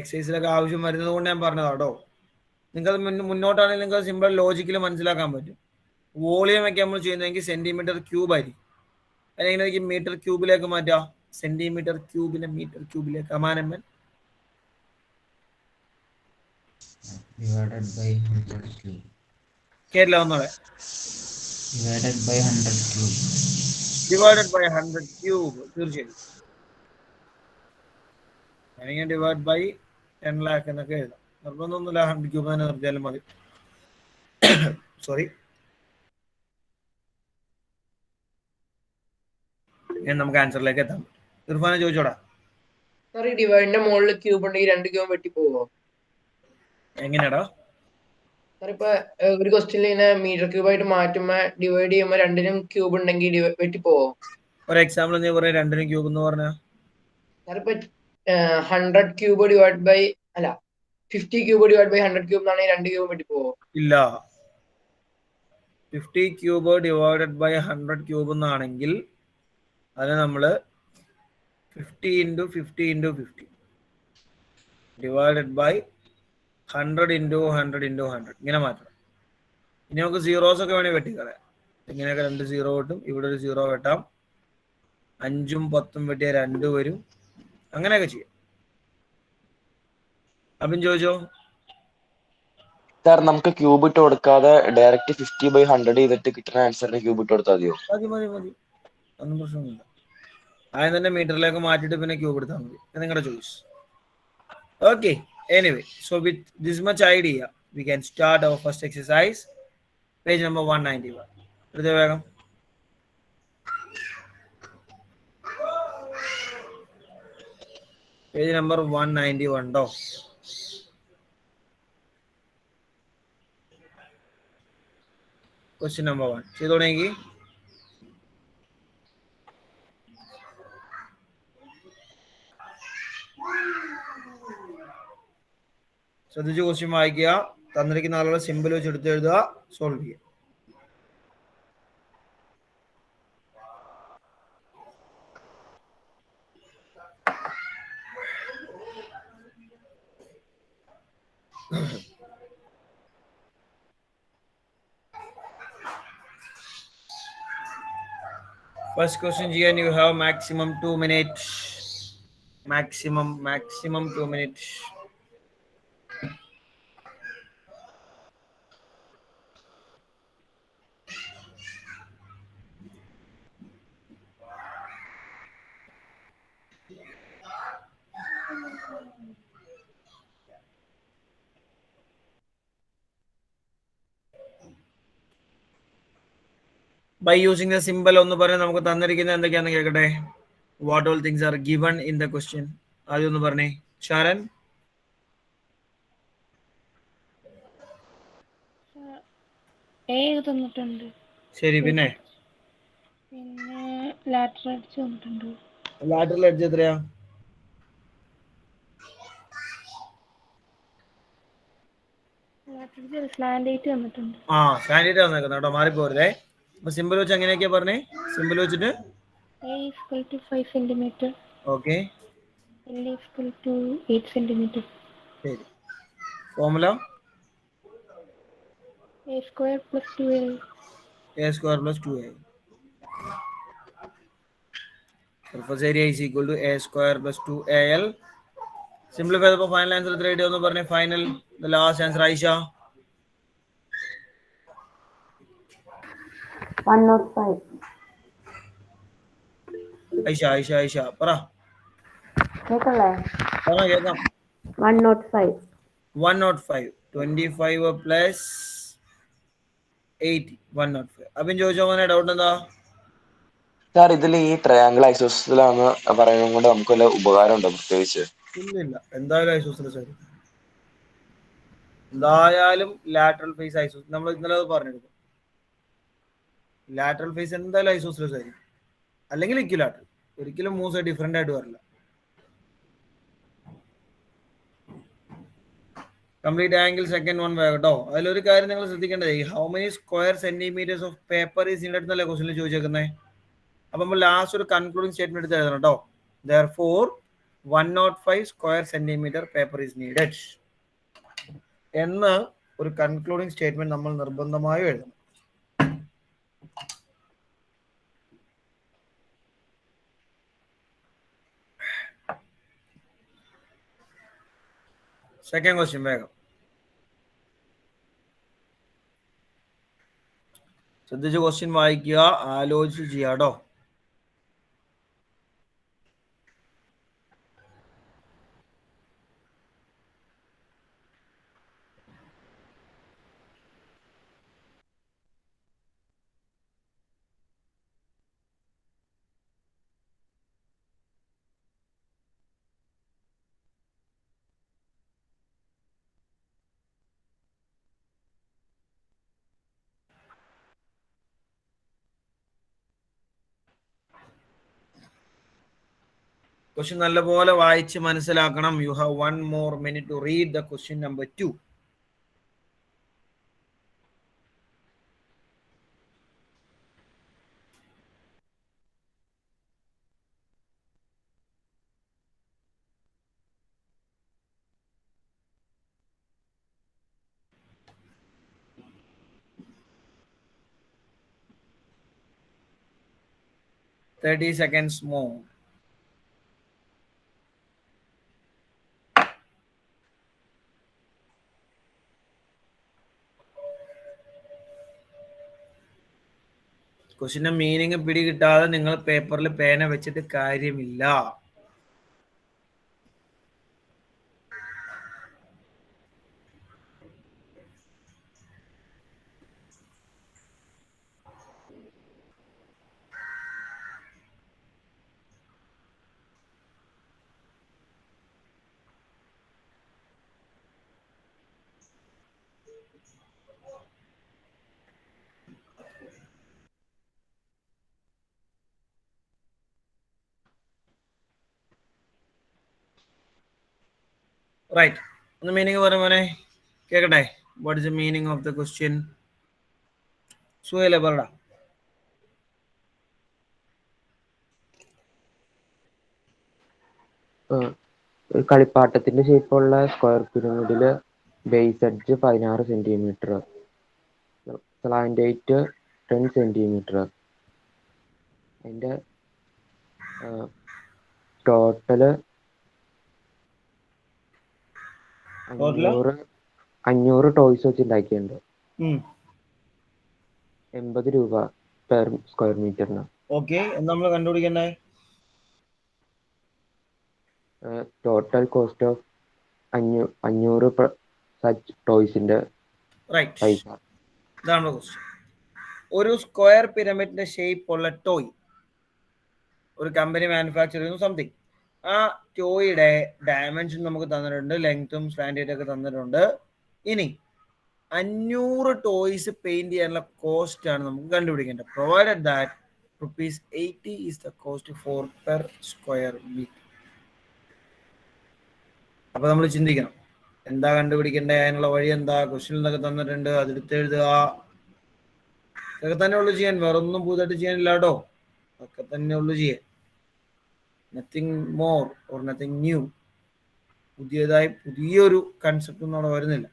എക്സസൈസിലൊക്കെ ആവശ്യം വരുന്നത് കൊണ്ട് ഞാൻ പറഞ്ഞതാ കേട്ടോ. നിങ്ങൾക്ക് മുന്നോട്ടാണെങ്കിൽ നിങ്ങൾക്ക് സിമ്പിൾ ലോജിക്കൽ മനസ്സിലാക്കാൻ പറ്റും. വോളിയം ഒക്കെ നമ്മൾ ചെയ്യുന്നതെങ്കിൽ സെന്റിമീറ്റർ ക്യൂബ് ആയിരിക്കും. അല്ലെങ്കിൽ മീറ്റർ ക്യൂബിലേക്ക് മാറ്റാം. സെന്റിമീറ്റർ ക്യൂബിനെ മീറ്റർ ക്യൂബിലേക്ക് അമാനമ്മൻ divided by 100 cube. കേരള ഒന്നോടെ divided by 100 cube. Divided by 100 cube. തീർച്ചയായും അല്ലെങ്കിൽ ഡിവൈഡ് ബൈ 10 lakh എന്നൊക്കെ എഴുതാം. നിർബന്ധമൊന്നുമില്ല, 100 ക്യൂബ് തന്നെ നിർത്തിയാലും മതി. സോറി, നമുക്ക് ആൻസറിലേക്ക് എത്താം. ഇർഫാനെ ചോദിച്ചോടാ. സാർ ഈ ഡിവൈഡിന്റെ മുകളിൽ ക്യൂബ് ഉണ്ടെങ്കിൽ 2 ക്യൂബ് വെട്ടി പോവോ? എങ്ങനെയാടാ? സാർ ഇപ്പൊ ഒരു ക്വസ്റ്റ്യനിൽ ഇങ്ങനെ മീറ്റർ ക്യൂബ് ആയിട്ട് മാറ്റുമ്പോ ഡിവൈഡ് ചെയ്യുമ്പോ 2നും ക്യൂബ് ഉണ്ടെങ്കിൽ വെട്ടി പോവോ? ഒരു എക്സാമ്പിൾ നീ പറയാം. 2നും ക്യൂബ് എന്ന് പറഞ്ഞാ സാർ ഇപ്പൊ 100 cube divide by 50 cube divide by 100 cube എന്നാണെങ്കിൽ 2 ക്യൂബ് വെട്ടി പോവോ? ഇല്ല. 50 ക്യൂബ് ഡിവൈഡഡ് ബൈ 100 ക്യൂബ് എന്നാണെങ്കിൽ അത് നമ്മൾ 50 into 50 into 50 divided by 100 into 100 into 100 ഇങ്ങനെ മാറ്റണം. ഇനി നമുക്ക് സീറോസ് ഒക്കെ വേണമെങ്കിൽ വെട്ടിക്കളയാം. ഇങ്ങനെയൊക്കെ 2 സീറോ കിട്ടും. ഇവിടെ ഒരു സീറോ വെട്ടാം. 5ഉം 10ഉം വെട്ടിയ 2 വരും. അങ്ങനെയൊക്കെ ചെയ്യാം. അബിൻ ചോദിച്ചോ. സാർ നമുക്ക് ക്യൂബ് ഇട്ട് കൊടുക്കാതെ ഡയറക്റ്റ് 50/100 ചെയ്തിട്ട് കിട്ടുന്ന ആൻസറിന് ക്യൂബ് ഇട്ട് കൊടുത്താൽ മതിയോ? മതി, ഒന്നും പ്രശ്നമൊന്നുമില്ല. ആദ്യം തന്നെ മീറ്ററിലേക്ക് മാറ്റിയിട്ട് പിന്നെ ക്യൂബ് എടുത്താൽ മതി. നിങ്ങളുടെ choice. Okay, anyway, so with this much idea we can start our first exercise. Page number 191. എടുത്ത വേഗം. പേജ് നമ്പർ 191 ഉണ്ടോ? ക്വസ്റ്റ്യൻ നമ്പർ 1 ചെയ്ത് തുടങ്ങി. ശ്രദ്ധിച്ച് ക്വസ്റ്റ്യൻ വായിക്കുക. തന്നിരിക്കുന്ന ആളുകളെ സിമ്പിൾ വെച്ച് എടുത്ത് എഴുതുക, സോൾവ് ചെയ്യുക. First question, Gian, you have maximum 2 minutes. Maximum 2 minutes. By using the symbol ഒന്ന് പറഞ്ഞാൽ നമുക്ക് തന്നിരിക്കുന്നത് എന്തൊക്കെയാണെന്ന് കേൾക്കട്ടെ. What all things are given in the question? ആദ്യം ഒന്ന് പറഞ്ഞേ ഷാരൻ. തന്നിട്ടുണ്ട്. ശരി, പിന്നെ പിന്നെ ലാറ്ററൽ എഡ്ജ് വന്നിട്ടുണ്ട്. ലാറ്ററൽ എഡ്ജ് എത്രയാ? സ്ലാൻഡ് 8 വന്നിട്ടുണ്ട്. ആ സ്ലാൻഡ് വന്നേക്കുന്നത് കേട്ടോ, മാറിപ്പോരുതേ. അപ്പൊ സിമ്പിൾ വെച്ച് എങ്ങനെയൊക്കെയാ പറഞ്ഞേ? സിമ്പിൾ വെച്ചിട്ട് A equal to 5 centimeter. Okay, L equal to 8 centimeter. ശരി. Formula A square plus 2A. a square plus 2a. Surface area is equal to a square plus 2al. Simplify the final answer എത്ര കിട്ടിയെന്ന് പറഞ്ഞേ? Final the last answer Ayesha. 105. Ayesha പറ. കേക്കല്ലേ? കേൾക്കാം. 105. 105. 25 plus 80. 105. അപ്പൊ ചോദിച്ചോ, അങ്ങനെ ഡൗട്ട് എന്താ? സാർ ഇതിൽ ഈ ട്രയാങ്കിൾ ഐസോസിലാന്ന് പറയുന്നത് കൊണ്ട് നമുക്ക് വല്ല ഉപകാരം ഉണ്ടോ പ്രത്യേകിച്ച്? ഇല്ല, എന്തായാലും ഐസോസിലസ് ആയിരിക്കും. എന്തായാലും ലാറ്ററൽ ഫേസ് ഐസോസ്, നമ്മൾ ഇന്നലെ അത് പറഞ്ഞെടുക്കും. ലാറ്ററൽ ഫേസ് എന്തായാലും ഐസോസിലസ് ആയിരിക്കും, അല്ലെങ്കിൽ ഇക്വിലാറ്ററൽ. ഒരിക്കലും മൂവ് സൈഡ് ഡിഫറെന്റ് ആയിട്ട് വരില്ല. കംപ്ലീറ്റ് ആംഗിൾ സെക്കൻഡ് വൺ കേട്ടോ. അതിലൊരു കാര്യം നിങ്ങൾ ശ്രദ്ധിക്കേണ്ടത്, how many square centimetres of paper is needed എന്നല്ലേ ക്വസ്റ്റിനിൽ ചോദിച്ചേക്കുന്നത്. അപ്പൊ നമ്മൾ ലാസ്റ്റ് ഒരു കൺക്ലൂഡിംഗ് സ്റ്റേറ്റ്മെന്റ് എടുത്ത് എഴുതണം കേട്ടോ. Therefore 105 square centimetre paper is needed എന്ന് ഒരു കൺക്ലൂഡിംഗ് സ്റ്റേറ്റ്മെന്റ് നമ്മൾ നിർബന്ധമായും എഴുതണം. സെക്കൻഡ് ക്വസ്റ്റ്യൻ വേഗം ശ്രദ്ധിച്ച് ക്വസ്റ്റ്യൻ വായിക്കുക, ആലോചിച്ച് ചെയ്യാട്ടോ. ക്വസ്റ്റ്യൻ നല്ലപോലെ വായിച്ച് മനസ്സിലാക്കണം. U have 1 more minute to read the question number 2. Thirty seconds more. ക്വസ്റ്റിന്റെ meaning പിടികിട്ടാതെ നിങ്ങൾ പേപ്പറിൽ പേന വെച്ചിട്ട് കാര്യമില്ല. റൈറ്റ്, ഒന്ന് മീനിങ് പറയുമോനെ, കേക്കട്ടെ. What is the meaning of the question? Suhela പറടാ. ഒരു കളിപ്പാട്ടത്തിന്റെ ഷേപ്പുള്ള സ്ക്വയർ പിരമിഡില് base edge 16 centimetre, slant 8 10 centimetre. അതിന്റെ ടോട്ടല് 500 ടോയ്സ് വെച്ച് ഉണ്ടാക്കിയിട്ടുണ്ട്. 80 രൂപ പെർ സ്ക്വയർ മീറ്ററിന്. ഓക്കെ, നമ്മൾ കണ്ടുപിടിക്കണ്ടേ ടോട്ടൽ കോസ്റ്റ് ഓഫ് 500 സച്ച് ടോയ്സിന്റെ പൈസ. ഇതാണ് ക്വസ്റ്റ്യൻ. ഒരു സ്ക്വയർ പിരമിഡിന്റെ ഷേപ്പ് ഉള്ള ടോയ് ഒരു കമ്പനി മാനുഫാക്ചർ ചെയ്യുന്നു സംതിങ്. ആ ടോയുടെ ഡയമെൻഷൻ നമുക്ക് തന്നിട്ടുണ്ട്, ലെങ്ത്തും സ്റ്റാൻഡേർഡ് ഒക്കെ തന്നിട്ടുണ്ട്. ഇനി 500 ടോയ്സ് പെയിന്റ് ചെയ്യാനുള്ള കോസ്റ്റ് ആണ് നമുക്ക് കണ്ടുപിടിക്കേണ്ടത്. Provided that rupees 80 is the cost for per square meter. അപ്പൊ നമ്മൾ ചിന്തിക്കണം എന്താ കണ്ടുപിടിക്കേണ്ടത്, അതിനുള്ള വഴി എന്താ, ക്വസ്റ്റ്യൻ എന്തൊക്കെ തന്നിട്ടുണ്ട് അതെടുത്ത് എഴുതുക. ഇതൊക്കെ തന്നെ ഉള്ളു ചെയ്യാൻ, വേറെ ഒന്നും പുതുതായിട്ട് ചെയ്യാനില്ല കേട്ടോ. അതൊക്കെ തന്നെ ഉള്ളു ചെയ്യാൻ. Nothing more or nothing new. പുതിയതായി പുതിയൊരു കൺസെപ്റ്റ് ഒന്നും അവിടെ വരുന്നില്ല.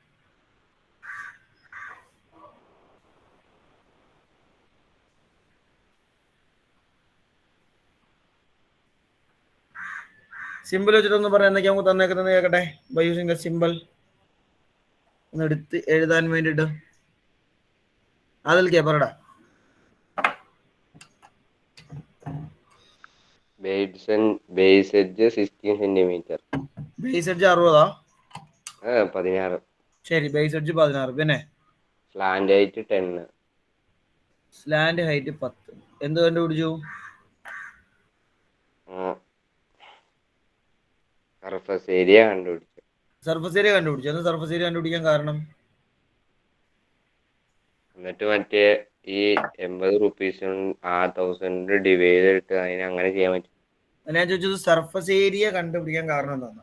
സിമ്പിൾ വെച്ചിട്ടൊന്ന് പറയാം, എന്തൊക്കെയാ നമുക്ക് തന്നേക്കുന്നത് കേൾക്കട്ടെ. ബൈ യൂസിങ് ദ സിമ്പിൾ ഒന്ന് എടുത്ത് എഴുതാൻ വേണ്ടിട്ട് അതിൽ പറടാ. Base edge 16 centimetre. Base edge 60. 16. ശരി, ബേസ് എഡ്ജ് 16. പിന്നെ സ്ലാന്റ് ഹൈറ്റ് 10. Slant height 10. എന്ത് കണ്ടുപിടിച്ചു? സർഫസ് ഏരിയ കണ്ടുപിടിച്ചു. സർഫസ് ഏരിയ കണ്ടുപിടിച്ചു. എന്ത് സർഫസ് ഏരിയ കണ്ടുപിടിക്കാൻ കാരണം? എന്നിട്ട് മറ്റേ ഈ 80 റുപ്പീസും 1000 ഡിവൈഡ് ചെയ്തിട്ട് അതിന് അങ്ങനെ ചെയ്യാൻ പറ്റും. ഞാൻ ചോദിച്ചത് സർഫസ് ഏരിയ കണ്ടുപിടിക്കാൻ കാരണം എന്താണ്?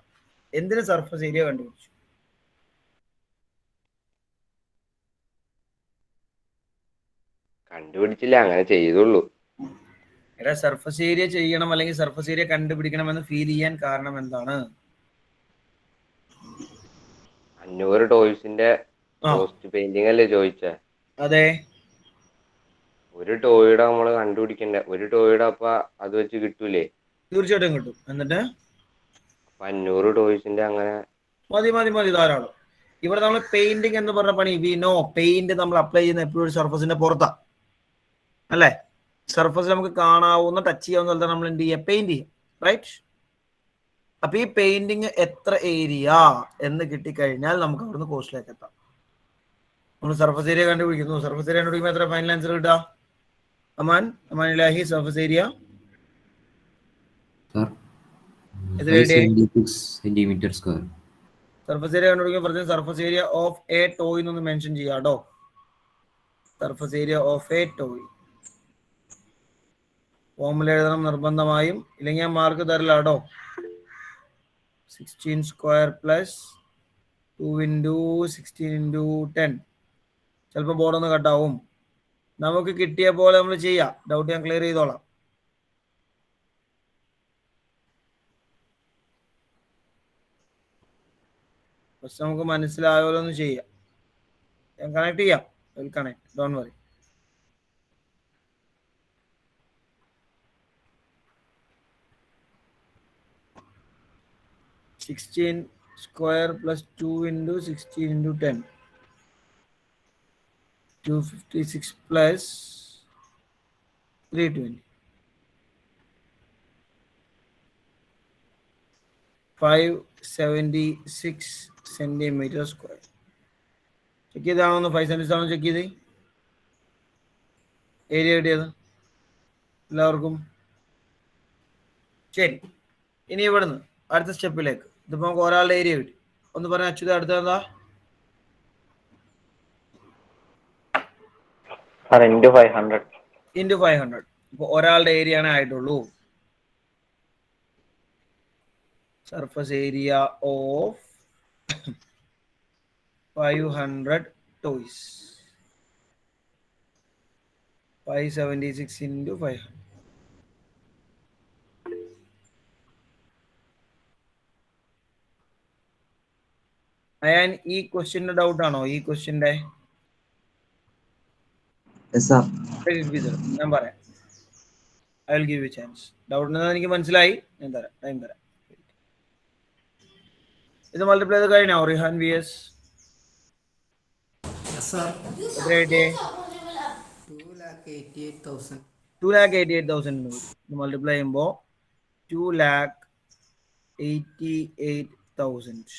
എന്തിന് സർഫസ് ഏരിയ കണ്ടുപിടിച്ചു? കണ്ടുപിടിച്ചില്ല, അങ്ങനെ ചെയ്തുള്ളൂ. എടാ, സർഫസ് ഏരിയ ചെയ്യണം അല്ലെങ്കിൽ സർഫസ് ഏരിയ കണ്ടുപിടിക്കണം എന്ന് ഫീൽ ചെയ്യാൻ കാരണം എന്താണ്? 500 ടോയ്സിന്റെ കോസ്റ്റ് പെയിന്റിംഗ് അല്ലേ ചോദിച്ചേ? അതെ. ഒരു ടോയുടെ നമ്മള് കണ്ടുപിടിക്കണ്ടേ, ഒരു ടോയുടെ അപ്പൊ അത് വെച്ച് കിട്ടൂലേ? തീർച്ചയായിട്ടും കിട്ടും. എന്നിട്ട് 500 ടോയ്സിന്റെ അങ്ങനെ മതി മതി മതി, ധാരാളം. ഇവിടെ നമ്മൾ പെയിന്റിങ് എന്ന് പറഞ്ഞ പണി, വി നോ പെയിന്റ് നമ്മൾ അപ്ലൈ ചെയ്യുന്ന എപ്പോഴും സർഫസിന്റെ പുറത്താ അല്ലേ? സർഫസ് നമുക്ക് കാണാവുന്ന ടച്ച് ചെയ്യാവുന്ന സ്ഥലത്താണ് നമ്മൾ എന്ത് ചെയ്യുക? പെയിന്റ് ചെയ്യും, റൈറ്റ്? അപ്പൊ ഈ പെയിന്റിങ് എത്ര ഏരിയ എന്ന് കിട്ടിക്കഴിഞ്ഞാൽ നമുക്ക് അവിടുന്ന് കോസ്റ്റിലേക്ക് എത്താം. നമ്മൾ സർഫസ് ഏരിയ കണ്ടുപിടിക്കുന്നു. സർഫസ് ഏരിയ കണ്ടുപിടിക്കുമ്പോൾ എത്ര ഫൈനൽ ആൻസർ കിട്ടുക? Amanilahi surface area centimetre square. Surface area കണ്ടുപിടിക്കുമ്പോൾ പറഞ്ഞ surface area of a toy എന്നൊന്ന് മെൻഷൻ ചെയ്യാം കേട്ടോ. Surface area of a toy formula എഴുതണം നിർബന്ധമായും, ഇല്ലെങ്കിൽ ഞാൻ മാർക്ക് തരില്ല കേട്ടോ. 16 സ്ക്വയർ പ്ലസ് 2 into 16 into 10. ചിലപ്പോൾ ബോർഡൊന്ന് കട്ടാവും. നമുക്ക് കിട്ടിയ പോലെ നമ്മൾ ചെയ്യാം. ഡൗട്ട് ഞാൻ ക്ലിയർ ചെയ്തോളാം. പക്ഷെ നമുക്ക് മനസ്സിലായോലോ ഒന്ന് ചെയ്യാം. ഞാൻ കണക്ട് ചെയ്യാം. Connect, don't worry. (16 square plus 2 into 16 into 10). 256 plus 320. 576 centimeter square. Check ചെയ്താണോ? 576 ആണോ ചെക്ക് ചെയ്തേ? ഏരിയ കിട്ടിയത് എല്ലാവർക്കും? ശരി, ഇനി ഇവിടുന്ന് അടുത്ത സ്റ്റെപ്പിലേക്ക്. ഇതിപ്പോ നമുക്ക് ഒരാളുടെ ഏരിയ കിട്ടി. ഒന്ന് പറഞ്ഞ അച്യുത, അടുത്ത എന്താ? into 500. into 500. ഇപ്പൊ ഒരാളുടെ ഏരിയ ആണ് ആയിട്ടുള്ളൂ. Surface area of 500 toys. 576 into 500. Ayaan, ഈ ക്വസ്റ്റ്യന്റെ ഡൗട്ട് ആണോ? ഈ ക്വസ്റ്റ്യന്റെ ഞാൻ പറയാം. I will give you chance. Doubt ഉണ്ടെന്ന് എനിക്ക് മനസ്സിലായി. ഞാൻ തരാം, ടൈം തരാം. ഇത് മൾട്ടിപ്ലൈ ചെയ്ത് കഴിഞ്ഞോ റിഹാൻ വി എസ്? 2,88,000 മൾട്ടിപ്ലൈ ചെയ്യുമ്പോൾ 2,88,000.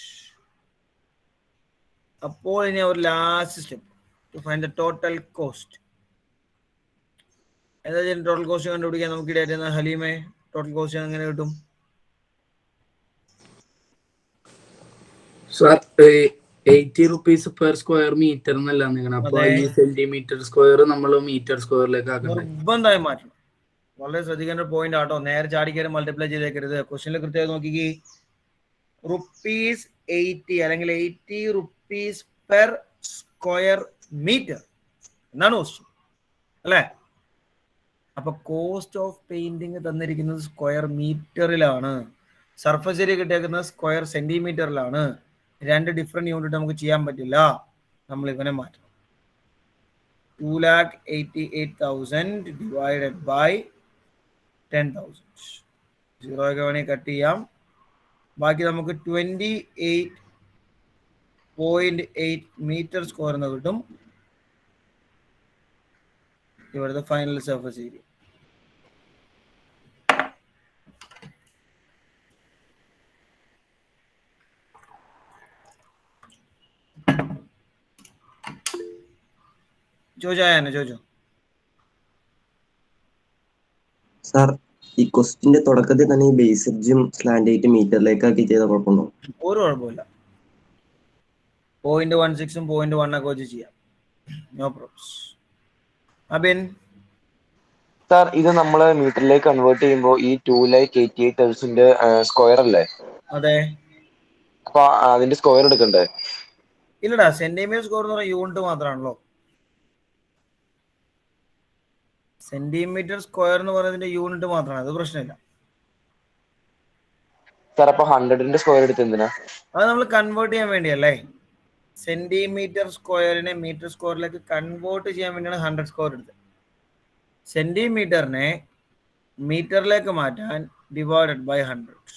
അപ്പോൾ ഇനി ഒരു last step, to find the total cost. എന്താ ടോട്ടൽ കോസ്റ്റ് കണ്ടുപിടിക്കാൻ നമുക്ക് ഇടയായിട്ട്? ഹലീമേ, ടോട്ടൽ കോസ്റ്റ് എങ്ങനെ കിട്ടും? Sir 80 rupees per square metre എന്നല്ല നിൽക്കണം. അപ്പൊ ഈ സെന്റിമീറ്റർ സ്ക്വയർ നമ്മൾ മീറ്റർ സ്ക്വയറിലേക്ക് ആക്കണം. നിർബന്ധമായി മാറ്റണം. വളരെ ശ്രദ്ധിക്കേണ്ട ഒരു പോയിന്റ് ആട്ടോ. നേരെ ചാടിക്കയറി മൾട്ടിപ്ലൈ ചെയ്തേക്കരുത്. ക്വസ്റ്റ്യനിൽ കൃത്യമായി നോക്കിക്കേ. ₹80 അല്ലെങ്കിൽ 80 rupees പെർ സ്ക്വയർ മീറ്റർ എന്നാണ് ക്വസ്റ്റ്യൻ അല്ലേ? അപ്പൊ കോസ്റ്റ് ഓഫ് പെയിന്റിങ് തന്നിരിക്കുന്നത് സ്ക്വയർ മീറ്ററിലാണ്. സർഫസ് ഏരിയ കിട്ടിയേക്കുന്നത് സ്ക്വയർ സെന്റിമീറ്ററിലാണ്. രണ്ട് ഡിഫറെന്റ് യൂണിറ്റ് നമുക്ക് ചെയ്യാൻ പറ്റില്ല. നമ്മൾ ഇവനെ മാറ്റണം. 2,88,000 ഡിവൈഡഡ് ബൈ 10,000. 0 ഒക്കെ വേണമെങ്കിൽ കട്ട് ചെയ്യാം. ബാക്കി നമുക്ക് 28.8 മീറ്റർ സ്ക്വയർ എന്ന് കിട്ടും. ഇവിടുത്തെ ഫൈനൽ സർഫസ് ഏരിയ. ചോദിച്ചോ. സാർ ഈ ക്വസ്റ്റിന്റെ തുടക്കത്തിൽ തന്നെ ഈ ബേസിക്സും സ്ലാൻഡ് 8 മീറ്ററിലേക്കാക്കി ചെയ്ത കുഴപ്പമുണ്ടോ? ഒരു കുഴപ്പമില്ല. 0.16 0.1 ഒക്കെ വെച്ച് ചെയ്യാം. No problems. അബിൻ സാർ ഇത് നമ്മൾ മീറ്ററിലേക്ക് കൺവേർട്ട് ചെയ്യുമ്പോൾ ഈ 2,88,000 സ്ക്വയർ അല്ലേ? അതെ. അപ്പൊ അതിന്റെ സ്ക്വയർ എടുക്കണ്ടേ? ഇല്ലടാ, സെന്റിമീറ്റർ സ്ക്വയർ എന്ന് പറഞ്ഞ യൂണിറ്റ് മാത്രമാണല്ലോ. സെന്റിമീറ്റർ സ്ക്വയർ എന്ന് പറയുന്നതിന്റെ യൂണിറ്റ് മാത്രമാണ്. അത് പ്രശ്നമില്ല. സാർ അപ്പൊ 100ന്റെ സ്ക്വയർ എടുത്ത് എന്തിനാ? അത് നമ്മൾ കൺവേർട്ട് ചെയ്യാൻ വേണ്ടിയല്ലേ. സെന്റിമീറ്റർ സ്ക്വയറിനെ മീറ്റർ സ്ക്വയറിലേക്ക് കൺവേർട്ട് ചെയ്യാൻ വേണ്ടിയാണ് 100 സ്ക്വയർ എടുത്തത്. സെന്റിമീറ്ററിനെ മീറ്ററിലേക്ക് മാറ്റാൻ ഡിവൈഡഡ് ബൈ 100.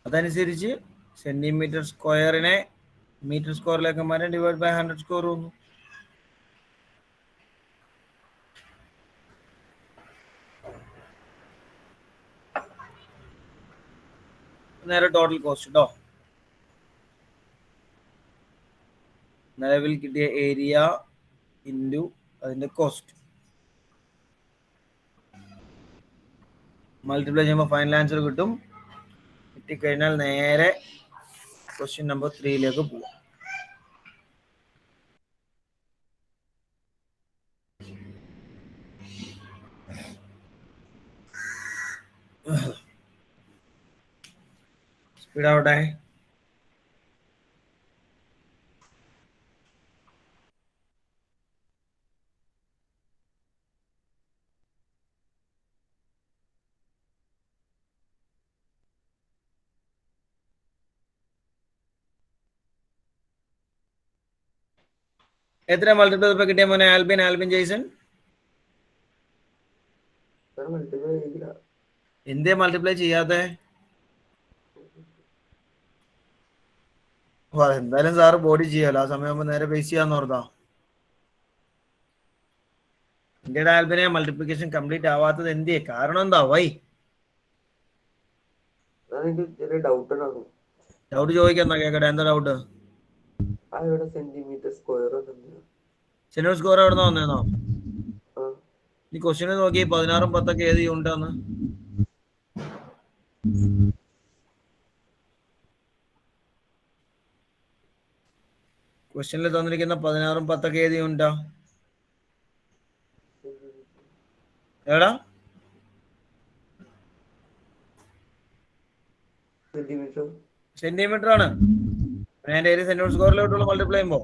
അതനുസരിച്ച് സെന്റിമീറ്റർ സ്ക്വയറിനെ മീറ്റർ സ്ക്വയറിലേക്ക് മാറ്റാൻ ഡിവൈഡ് ബൈ 100 സ്ക്വയർ വന്നു. നേരെ ടോട്ടൽ കോസ്റ്റ് കേട്ടോ. നിലവിൽ കിട്ടിയ ഏരിയ ഇൻറ്റു അതിന്റെ കോസ്റ്റ് മൾട്ടിപ്ലൈ ചെയ്യുമ്പോൾ ഫൈനൽ ആൻസർ കിട്ടും. കിട്ടിക്കഴിഞ്ഞാൽ നേരെ ക്വസ്റ്റ്യൻ നമ്പർ 3ലേക്ക് പോവാം. സ്പീഡ് ആവട്ടെ. എത്ര മൾട്ടിപ്ലൈ ഇപ്പൊ കിട്ടിയ മോനെ? ആൽബിൻ ജെയ്സൺ എന്തേ മൾട്ടിപ്ലൈ ചെയ്യാതെ? എന്തായാലും സാറ് ബോഡി ചെയ്യാലോ. ആ സമയമാകുമ്പോ നേരെ ബേസ് ചെയ്യാന്ന് ഓർത്താ. ഇന്ത്യയുടെ ആൽബിനെ മൾട്ടിപ്ലിക്കേഷൻ കംപ്ലീറ്റ് ആവാത്തത് എന്തേ? കാരണം എന്താ? വൈ ഡൗട്ട് ചോദിക്കാന്നാ കേക്കട്ടെ. എന്താ ഡൗട്ട്? സെന്റിമീറ്റർ സ്ക്വയർ എവിടെ നിന്ന് വന്നേന്നോ? ഈ ക്വസ്റ്റ്യന് നോക്കി 16 10 ഏത് യൂണിറ്റാന്ന്? ക്വസ്റ്റ്യനിൽ തന്നിരിക്കുന്ന 16 10 ഏത് യൂണിറ്റാ? എടാ സെന്റിമീറ്റർ ആണ്. ഞാൻ ഏരിയ സെന്റിമീറ്റർ സ്ക്വയറിലോട്ടുള്ള മൾട്ടിപ്ലൈ ചെയ്യുമ്പോ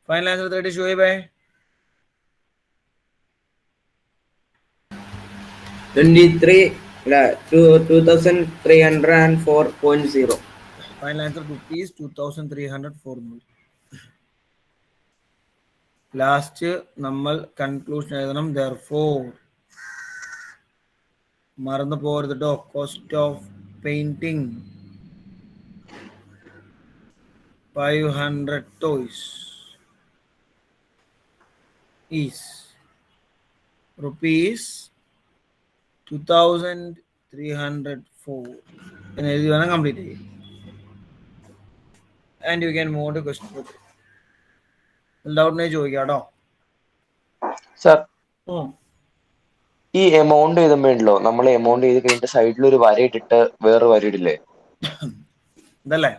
ഫൈനൽ ആൻസർ 30. ഷുഹൈബേ 2304.0. Final answer ₹2304. ലാസ്റ്റ് നമ്മൾ കൺക്ലൂഷൻ എഴുതണം. therefore മറന്നു പോകരുത് കേട്ടോ. Cost of painting 500 toys is ₹2,304 എന്ന് എഴുതി വേണം കംപ്ലീറ്റ് ചെയ്യും. And you can move to question 3. ഡൗട്ടിനെ ചോദിക്കാം കേട്ടോ. സാർ ഈ എമൗണ്ട് എഴുതുമ്പോഴല്ലോ നമ്മൾ എമൗണ്ട് ചെയ്ത് കഴിഞ്ഞിട്ട് സൈഡിൽ ഒരു വര ഇട്ടിട്ട് വേറെ വര ഇടില്ലേ? ഇതല്ലേ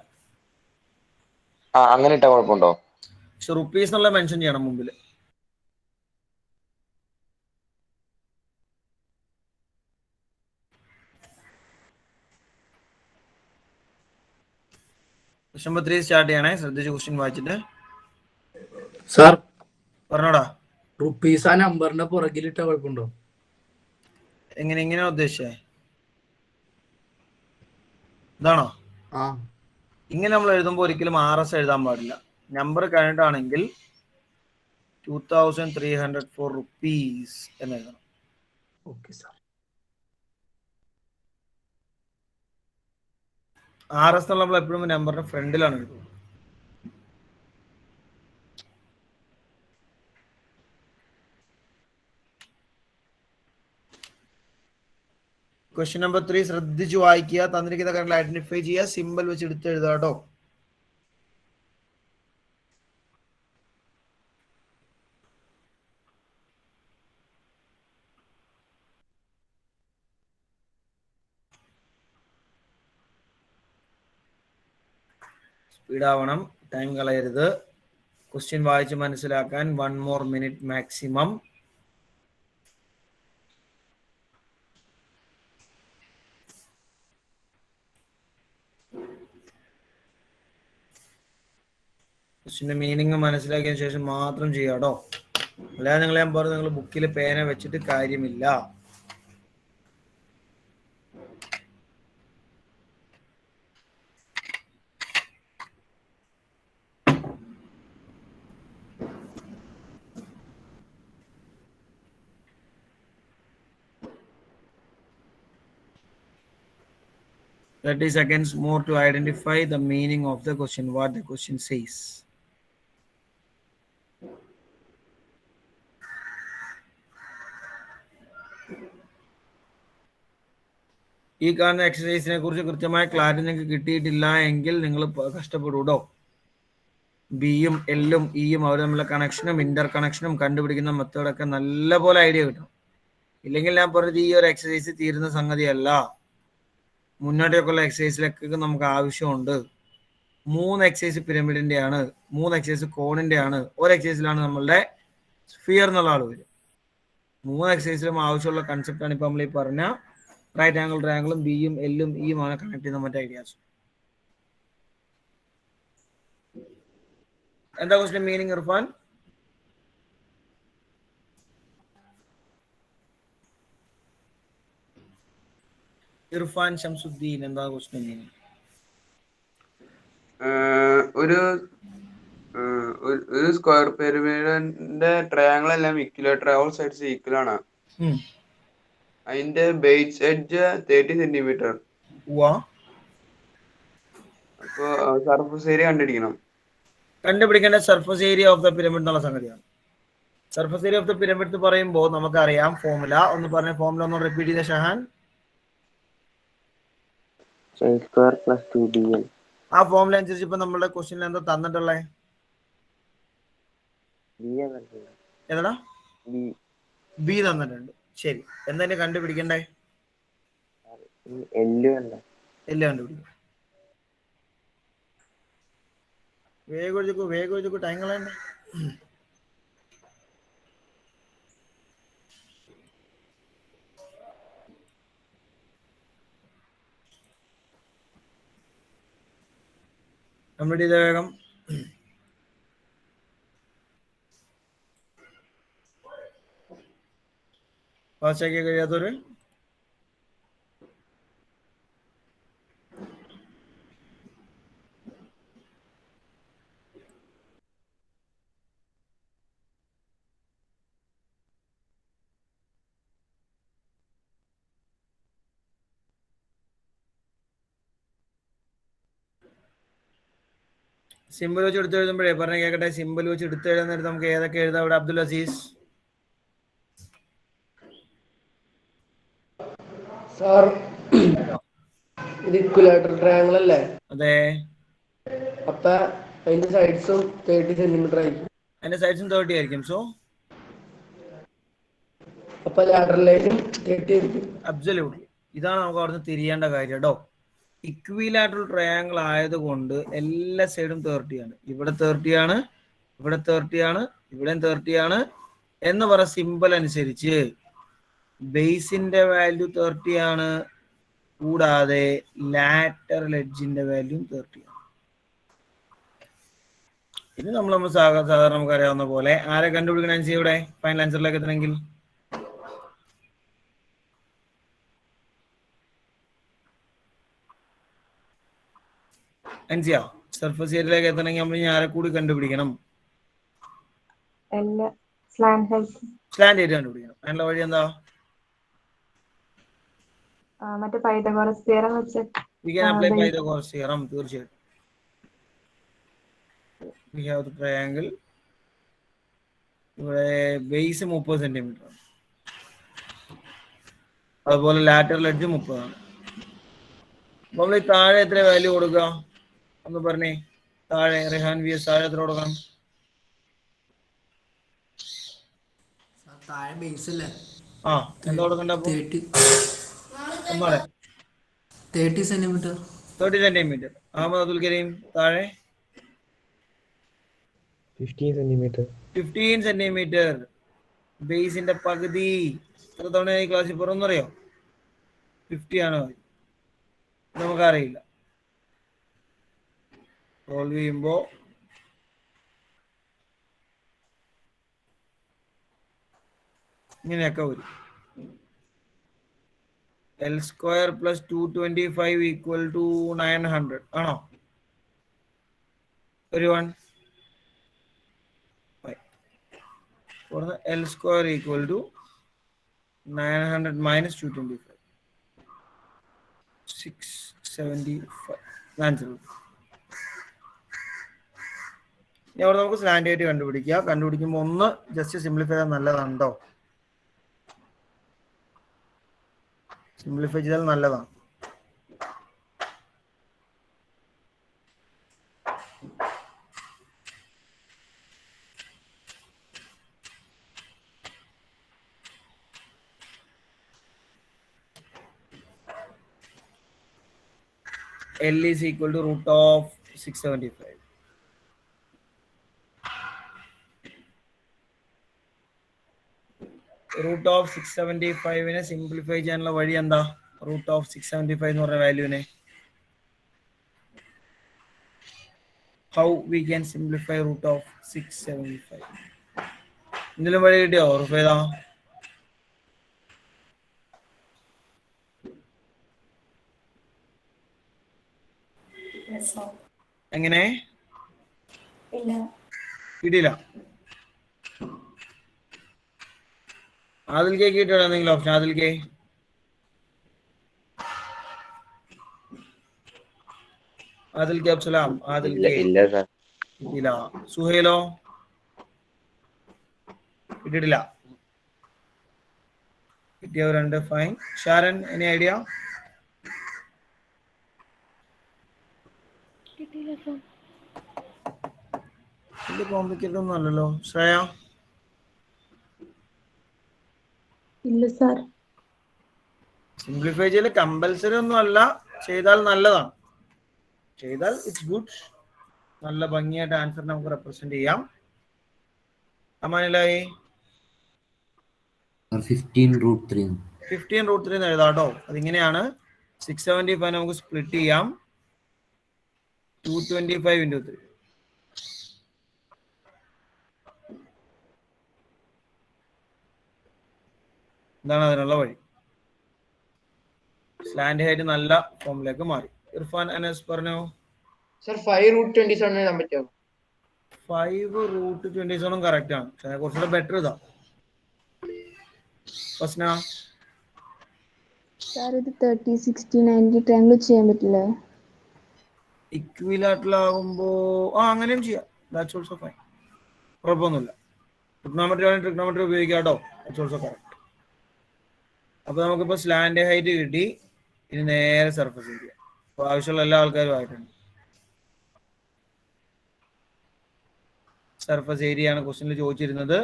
അങ്ങനെ ഇട്ടാ കുഴപ്പമുണ്ടോ? പക്ഷെ റുപ്പീസ് എന്നുള്ള മെൻഷൻ ചെയ്യണം മുമ്പിൽ. ക്വസ്റ്റ്യൻ നമ്പർ 3 സ്റ്റാർട്ട് ചെയ്യണേ. ശ്രദ്ധിച്ച് ക്വസ്റ്റ്യൻ വായിച്ചിട്ട് സാർ പറഞ്ഞോടാ. റുപ്പീസ് ആ നമ്പറിന്റെ പുറകിലിട്ട കുഴപ്പമുണ്ടോ? എങ്ങനെ ഉദ്ദേശിച്ചേ? ഇതാണോ? ആ ഇങ്ങനെ നമ്മൾ എഴുതുമ്പോൾ ഒരിക്കലും RS എഴുതാൻ പാടില്ല. നമ്പർ കഴിഞ്ഞിട്ടാണെങ്കിൽ 2304 റുപ്പീസ് എന്ന് എഴുതണം. Okay sir. RS എന്നുള്ള നമ്മൾ എപ്പോഴും നമ്പറിന്റെ ഫ്രണ്ടിലാണ് എഴുതുന്നത്. ക്വസ്റ്റ്യൻ നമ്പർ 3 ശ്രദ്ധിച്ചു വായിക്കുക. തന്നിരിക്കുന്ന കാര്യങ്ങൾ ഐഡന്റിഫൈ ചെയ്യുക. സിമ്പിൾ വെച്ച് എടുത്ത് എഴുതുക കേട്ടോ. സ്പീഡാവണം, ടൈം കളയരുത്. ക്വസ്റ്റ്യൻ വായിച്ച് മനസ്സിലാക്കാൻ 1 more minute മാക്സിമം. ക്വസ്റ്റ്യന്റെ മീനിങ് മനസ്സിലാക്കിയതിനു ശേഷം മാത്രം ചെയ്യാട്ടോ. അല്ലാതെ ഞാൻ പറഞ്ഞു നിങ്ങൾ ബുക്കിൽ പേന വെച്ചിട്ട് കാര്യമില്ല. Thirty seconds more to identify the meaning of the question, what the question says. ഈ കാണുന്ന എക്സസൈസിനെ കുറിച്ച് കൃത്യമായ ക്ലാരിറ്റി നിങ്ങൾക്ക് കിട്ടിയിട്ടില്ല എങ്കിൽ നിങ്ങൾ കഷ്ടപ്പെടൂട്ടോ. ബിയും എല്ലും ഇയും അവർ തമ്മിലുള്ള കണക്ഷനും ഇന്റർ കണക്ഷനും കണ്ടുപിടിക്കുന്ന മെത്തേഡൊക്കെ നല്ലപോലെ ഐഡിയ കിട്ടും. ഇല്ലെങ്കിൽ ഞാൻ പറഞ്ഞത് ഈ ഒരു എക്സസൈസ് തീരുന്ന സംഗതിയല്ല. മുന്നോട്ടേക്കുള്ള എക്സസൈസിലൊക്കെ നമുക്ക് ആവശ്യമുണ്ട്. 3 എക്സസൈസ് പിരമിഡിന്റെ ആണ്, 3 എക്സസൈസ് കോണിന്റെ ആണ്, ഒരു എക്സസൈസിലാണ് നമ്മളുടെ സ്ഫിയർ എന്നുള്ള ആൾ വരും. 3 എക്സസൈസിലും ആവശ്യമുള്ള കൺസെപ്റ്റാണ് ഇപ്പൊ നമ്മൾ ഈ പറഞ്ഞ റൈറ്റ് ആംഗിൾ ട്രയാംഗിളും ബിയും എല്ലും ഇയും ആണ് കണക്ട് ചെയ്യുന്ന മറ്റേ ഐഡിയാസ്. എന്താ ക്വസ്റ്റ്യൻ മീനിങ് ഇർഫാൻ? ഇർഫാൻ ഷംസുദ്ദീൻ, എന്താ ക്വസ്റ്റ്യൻ മീനിങ്? ഒരു സ്ക്വയർ പിരമിഡിന്റെ ട്രയാംഗിൾ എല്ലാം ഇക്വലേറ്റർ, ഓൾ സൈഡ്സ് ഈക്വൽ ആണ്. അതിന്റെ ബേസ് എഡ്ജ് 30 സെന്റിമീറ്റർ. അപ്പൊ സർഫസ് ഏരിയ കണ്ടുപിടിക്കേണ്ട surface area of the pyramid എന്നുള്ള സംഗതിയാണ്. Surface area of the pyramid പറയുമ്പോൾ നമുക്കറിയാം ഫോർമുല. ഒന്ന് പറഞ്ഞ ഫോർമുല ഒന്ന് റിപ്പീറ്റ് ചെയ്ത ഷഹാൻ. ആ ഫോർമുല അനുസരിച്ച് ഇപ്പൊ നമ്മുടെ ക്വസ്റ്റ്യനിൽ എന്താ തന്നിട്ടുള്ളേ? ഏതാ? ബി തന്നിട്ടുണ്ട്. ശരി, എന്താ കണ്ടുപിടിക്കണ്ടേ? എല്ലാം കണ്ടുപിടിക്കും. വേഗം എഴുതിക്കോ, ടൈം കളയണ്ടേ. കംപ്ലീറ്റ് ചെയ്ത വേഗം. ഫാസ്റ്റാക്കി കഴിയാത്തവര് സിമ്പിൾ വെച്ച് എടുത്ത് എഴുതുമ്പോഴേ പറഞ്ഞ കേൾക്കട്ടെ. സിമ്പിൾ വെച്ച് എടുത്ത് എഴുതാൻ നേരത്ത് നമുക്ക് ഏതൊക്കെ എഴുതാം ഇവിടെ? അബ്ദുൽ അസീസ് സാർ, ഇത് ഇക്വലേറ്റർ ട്രയാംഗിൾ അല്ലേ? അതെ. അപ്പൊ അതിന്റെ സൈഡ്സും 30 സെന്റിമീറ്റർ ആയിരിക്കും. അതിന്റെ സൈഡ്സും 30 ആയിരിക്കും. സോ അപ്പൊ ലാറ്ററൽ ലൈനും 30 ആയിരിക്കും. അബ്സല്യൂട്ട്ലി. ഇതാണ് നമുക്ക് അവിടുന്ന് തിരിയേണ്ട കാര്യം കേട്ടോ. ഇക്വിലാറ്ററൽ ട്രയാങ്കിൾ ആയതുകൊണ്ട് എല്ലാ സൈഡും 30 ആണ്. ഇവിടെ 30 ആണ്, ഇവിടെ 30 ആണ്, ഇവിടെയും 30 ആണ് എന്ന് പറ സിമ്പിൾ അനുസരിച്ച് ബേസിന്റെ വാല്യൂ 30 ആണ്, കൂടാതെ ലാറ്ററൽ എഡ്ജിന്റെ വാല്യൂ 30 ആണ്. ഇത് നമ്മൾ സാധാരണ നമുക്ക് അറിയാവുന്ന പോലെ ആരെ കണ്ടുപിടിക്കണം ആൻസർ ഇവിടെ ഫൈനൽ ആൻസറിലേക്ക് എത്തണമെങ്കിൽ അൻസിയ സർഫസ് ഏരിയയിലേക്ക് എത്തണമെങ്കിൽ നമ്മൾ ആരെ കൂടി കണ്ടുപിടിക്കണം? സ്ലാൻഡ് ഏരിയ കണ്ടുപിടിക്കണം. അതിനുള്ള വഴി എന്താ? മറ്റേ പൈതഗോറസ് തിയറം വെച്ച് we can apply Pythagoras theorem തീർച്ചയായിട്ടും. we have the triangle, ഇവിടെ ബേസ് 30 സെന്റിമീറ്റർ ആണ്, അതുപോലെ ലാറ്ററൽ എഡ്ജ് 30 ആണ്. നമ്മൾ ഈ താഴെ എത്ര വാല്യൂ കൊടുക്കുക ഒന്ന് പറഞ്ഞേ? താഴെ റെഹാൻ വി എസ് താഴെ എത്ര കൊടുക്കണം? താഴെ ബേസ് അല്ലേ? ആ എന്താ കൊടുക്കണ്ട? 30 സെന്റിമീറ്റർ. 30 സെന്റിമീറ്റർ. അഹമ്മദ് അബ്ദുൽ കരീം താഴെ 15 സെന്റിമീറ്റർ. ബേസിന്റെ പകുതി എത്ര തവണ ഈ ക്ലാസ്സിൽ പുറന്നറിയോ? 50 ആണോ? നമുക്കറിയില്ല. സോൾവ് ചെയ്യുമ്പോ ഇങ്ങനെയൊക്കെ വരും. L square plus 225 equal to 900 ആണോ? everyone L square equal to 900 minus 225 675 answer. ഇനി അവിടെ നമുക്ക് സ്ലാൻഡ് ആയിട്ട് കണ്ടുപിടിക്കുമ്പോൾ ഒന്ന് ജസ്റ്റ് സിംപ്ലിഫൈ ചെയ്താൽ നല്ലതാണോ? സിംപ്ലിഫൈ ചെയ്താൽ നല്ലതാണ്. L is equal to root of 675. Root of 675 simplify ചെയ്യാനുള്ള വഴി എന്താ? റൂട്ട് ഓഫ് 675 എന്ന് പറഞ്ഞ വാല്യൂവിനെ how we can simplify root of 675? എന്തെങ്കിലും വഴി കിട്ടിയോ? റുഫേദാ എങ്ങനെ? കിട്ടിയില്ല. ആദിൽക്ക് കിട്ടിയോ എന്തെങ്കിലും ഓപ്ഷൻ? ആദിൽക്ക് അബ്സലാം ഇല്ല. സുഹൈലോ കിട്ടിയിട്ടില്ല. കിട്ടിയവരുണ്ട്. ഫൈൻ. Sharon any idea? വലിയ കോംപ്ലിക്കേറ്റഡ് ഒന്നും അല്ലല്ലോ. ശ്രേയ? ഇല്ല സാർ. സിംപ്ലിഫൈ ചെയ്യൽ കമ്പൽസറി ഒന്നും അല്ല, ചെയ്താൽ നല്ലതാണ്. ചെയ്താൽ ഇറ്റ്സ് ഗുഡ്. നല്ല ഭംഗിയായിട്ട് ആൻസർ നമുക്ക് റെപ്രസെന്റ് ചെയ്യാം. അമാനിലായി 15 റൂട്ട് 3 എഴുതാട്ടോ. അതിങ്ങനെയാണ്. 675 നമുക്ക് സ്പ്ലിറ്റ് ചെയ്യാം. 225 into 3. എന്താണ് അതിനുള്ള വഴി? സ്ലാൻഡ് ഹൈറ്റ് നല്ല ഫോമിലേക്ക് മാറി. ഇർഫാൻ അനസ് പറഞ്ഞോ. സർ 5 റൂട്ട് 27 എഴുതാൻ പറ്റുമോ? 5 റൂട്ട് 27 കറക്റ്റ് ആണ്. പക്ഷേ കുറച്ചുകൂടെ ബെറ്റർ ഇതാ. ഫസ്ന സാർ ഇത് 30 60 90 ട്രയാങ്കിൾ ചെയ്യാൻ പറ്റില്ലേ? ഇക്വിലാറ്ററൽ ആകുമ്പോ അങ്ങനെയും ചെയ്യാം. That's also fine. കുഴപ്പമൊന്നുമില്ല. ട്രിഗ്നോമെട്രി ഉപയോഗിക്കാം കേട്ടോ. That's also correct. അപ്പൊ നമുക്കിപ്പോ സ്ലാൻഡ് ഹൈറ്റ് കിട്ടി. ഇനി നേരെ സർഫസ് ഏരിയ. അപ്പൊ ആവശ്യമുള്ള എല്ലാ ആൾക്കാരും ആയിട്ടുണ്ട്. സർഫസ് ഏരിയ ആണ് ക്വസ്റ്റ്യനിൽ ചോദിച്ചിരുന്നത്.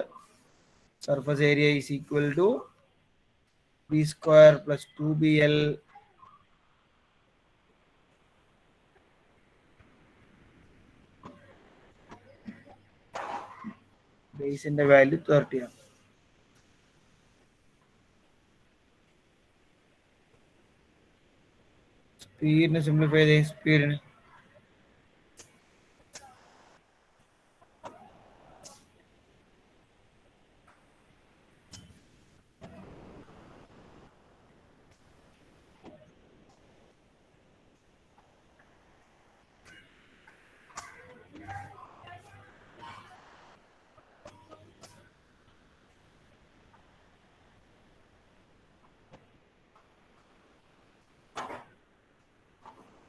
Surface area is equal to B square plus 2BL ബേസിന്റെ വാല്യൂ 30 ആണ്. സ്പീഡിന് സിംപ്ലിഫൈ ചെയ്ത് സ്പീഡിന്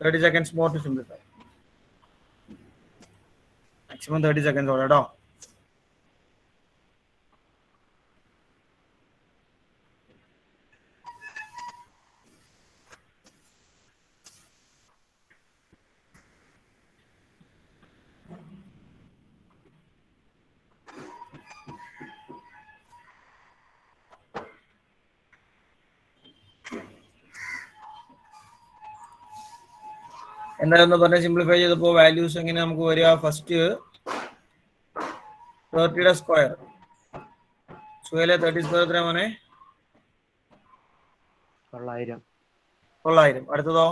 $30 seconds more to simplify. Maximum 30 seconds ഓടെ കേട്ടോ. എന്താണെന്ന് പറഞ്ഞ സിംപ്ലിഫൈ ചെയ്തപ്പോൾ വാല്യൂസ് എങ്ങനെ നമുക്ക് വരിക? ഫസ്റ്റ് 30യുടെ സ്ക്വയർ, സുഹേലെ 30 സ്ക്വയർ എത്ര മോനെ? 900. അടുത്തതോ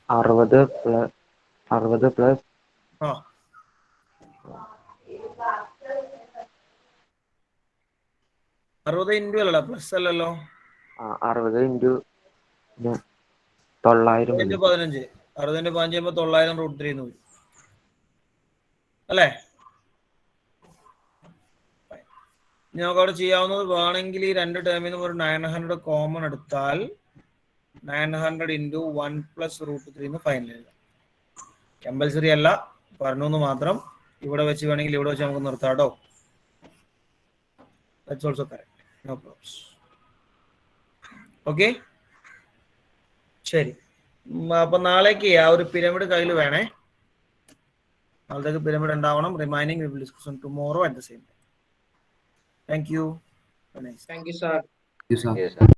60 പ്ലസ് ആ 60 ഇൻറ്റു അല്ലല്ലോ, പ്ലസ് അല്ലല്ലോ, 60 ഇൻറ്റു 900 15. 60 15 ചെയ്യുമ്പോൾ 900 √3 എന്ന് വരും അല്ലേ? ഇനി നമുക്ക് അവിടെ ചെയ്യാവുന്നത് വേണമെങ്കിൽ ഈ രണ്ട് ടേമിൽ നിന്ന് ഒരു 900 കോമൺ എടുത്താൽ 900 ഇൻറ്റു 1 പ്ലസ് √3 എന്ന് ഫൈനൽ എഴുതാം. കമ്പൽസറി അല്ല, പറഞ്ഞു എന്ന് മാത്രം. ഇവിടെ വെച്ച് വേണമെങ്കിൽ ഇവിടെ വെച്ച് നമുക്ക് നിർത്താം കേട്ടോ. That's also correct, no problems. Okay, ശരി. അപ്പൊ നാളേക്ക് ആ ഒരു പിരമിഡ് കയ്യിൽ വേണേ. നാളത്തേക്ക് പിരമിഡ് ഉണ്ടാവണം. Remaining we will discuss on tomorrow at the same time. Thank you. Thank you, sir. Yes, sir.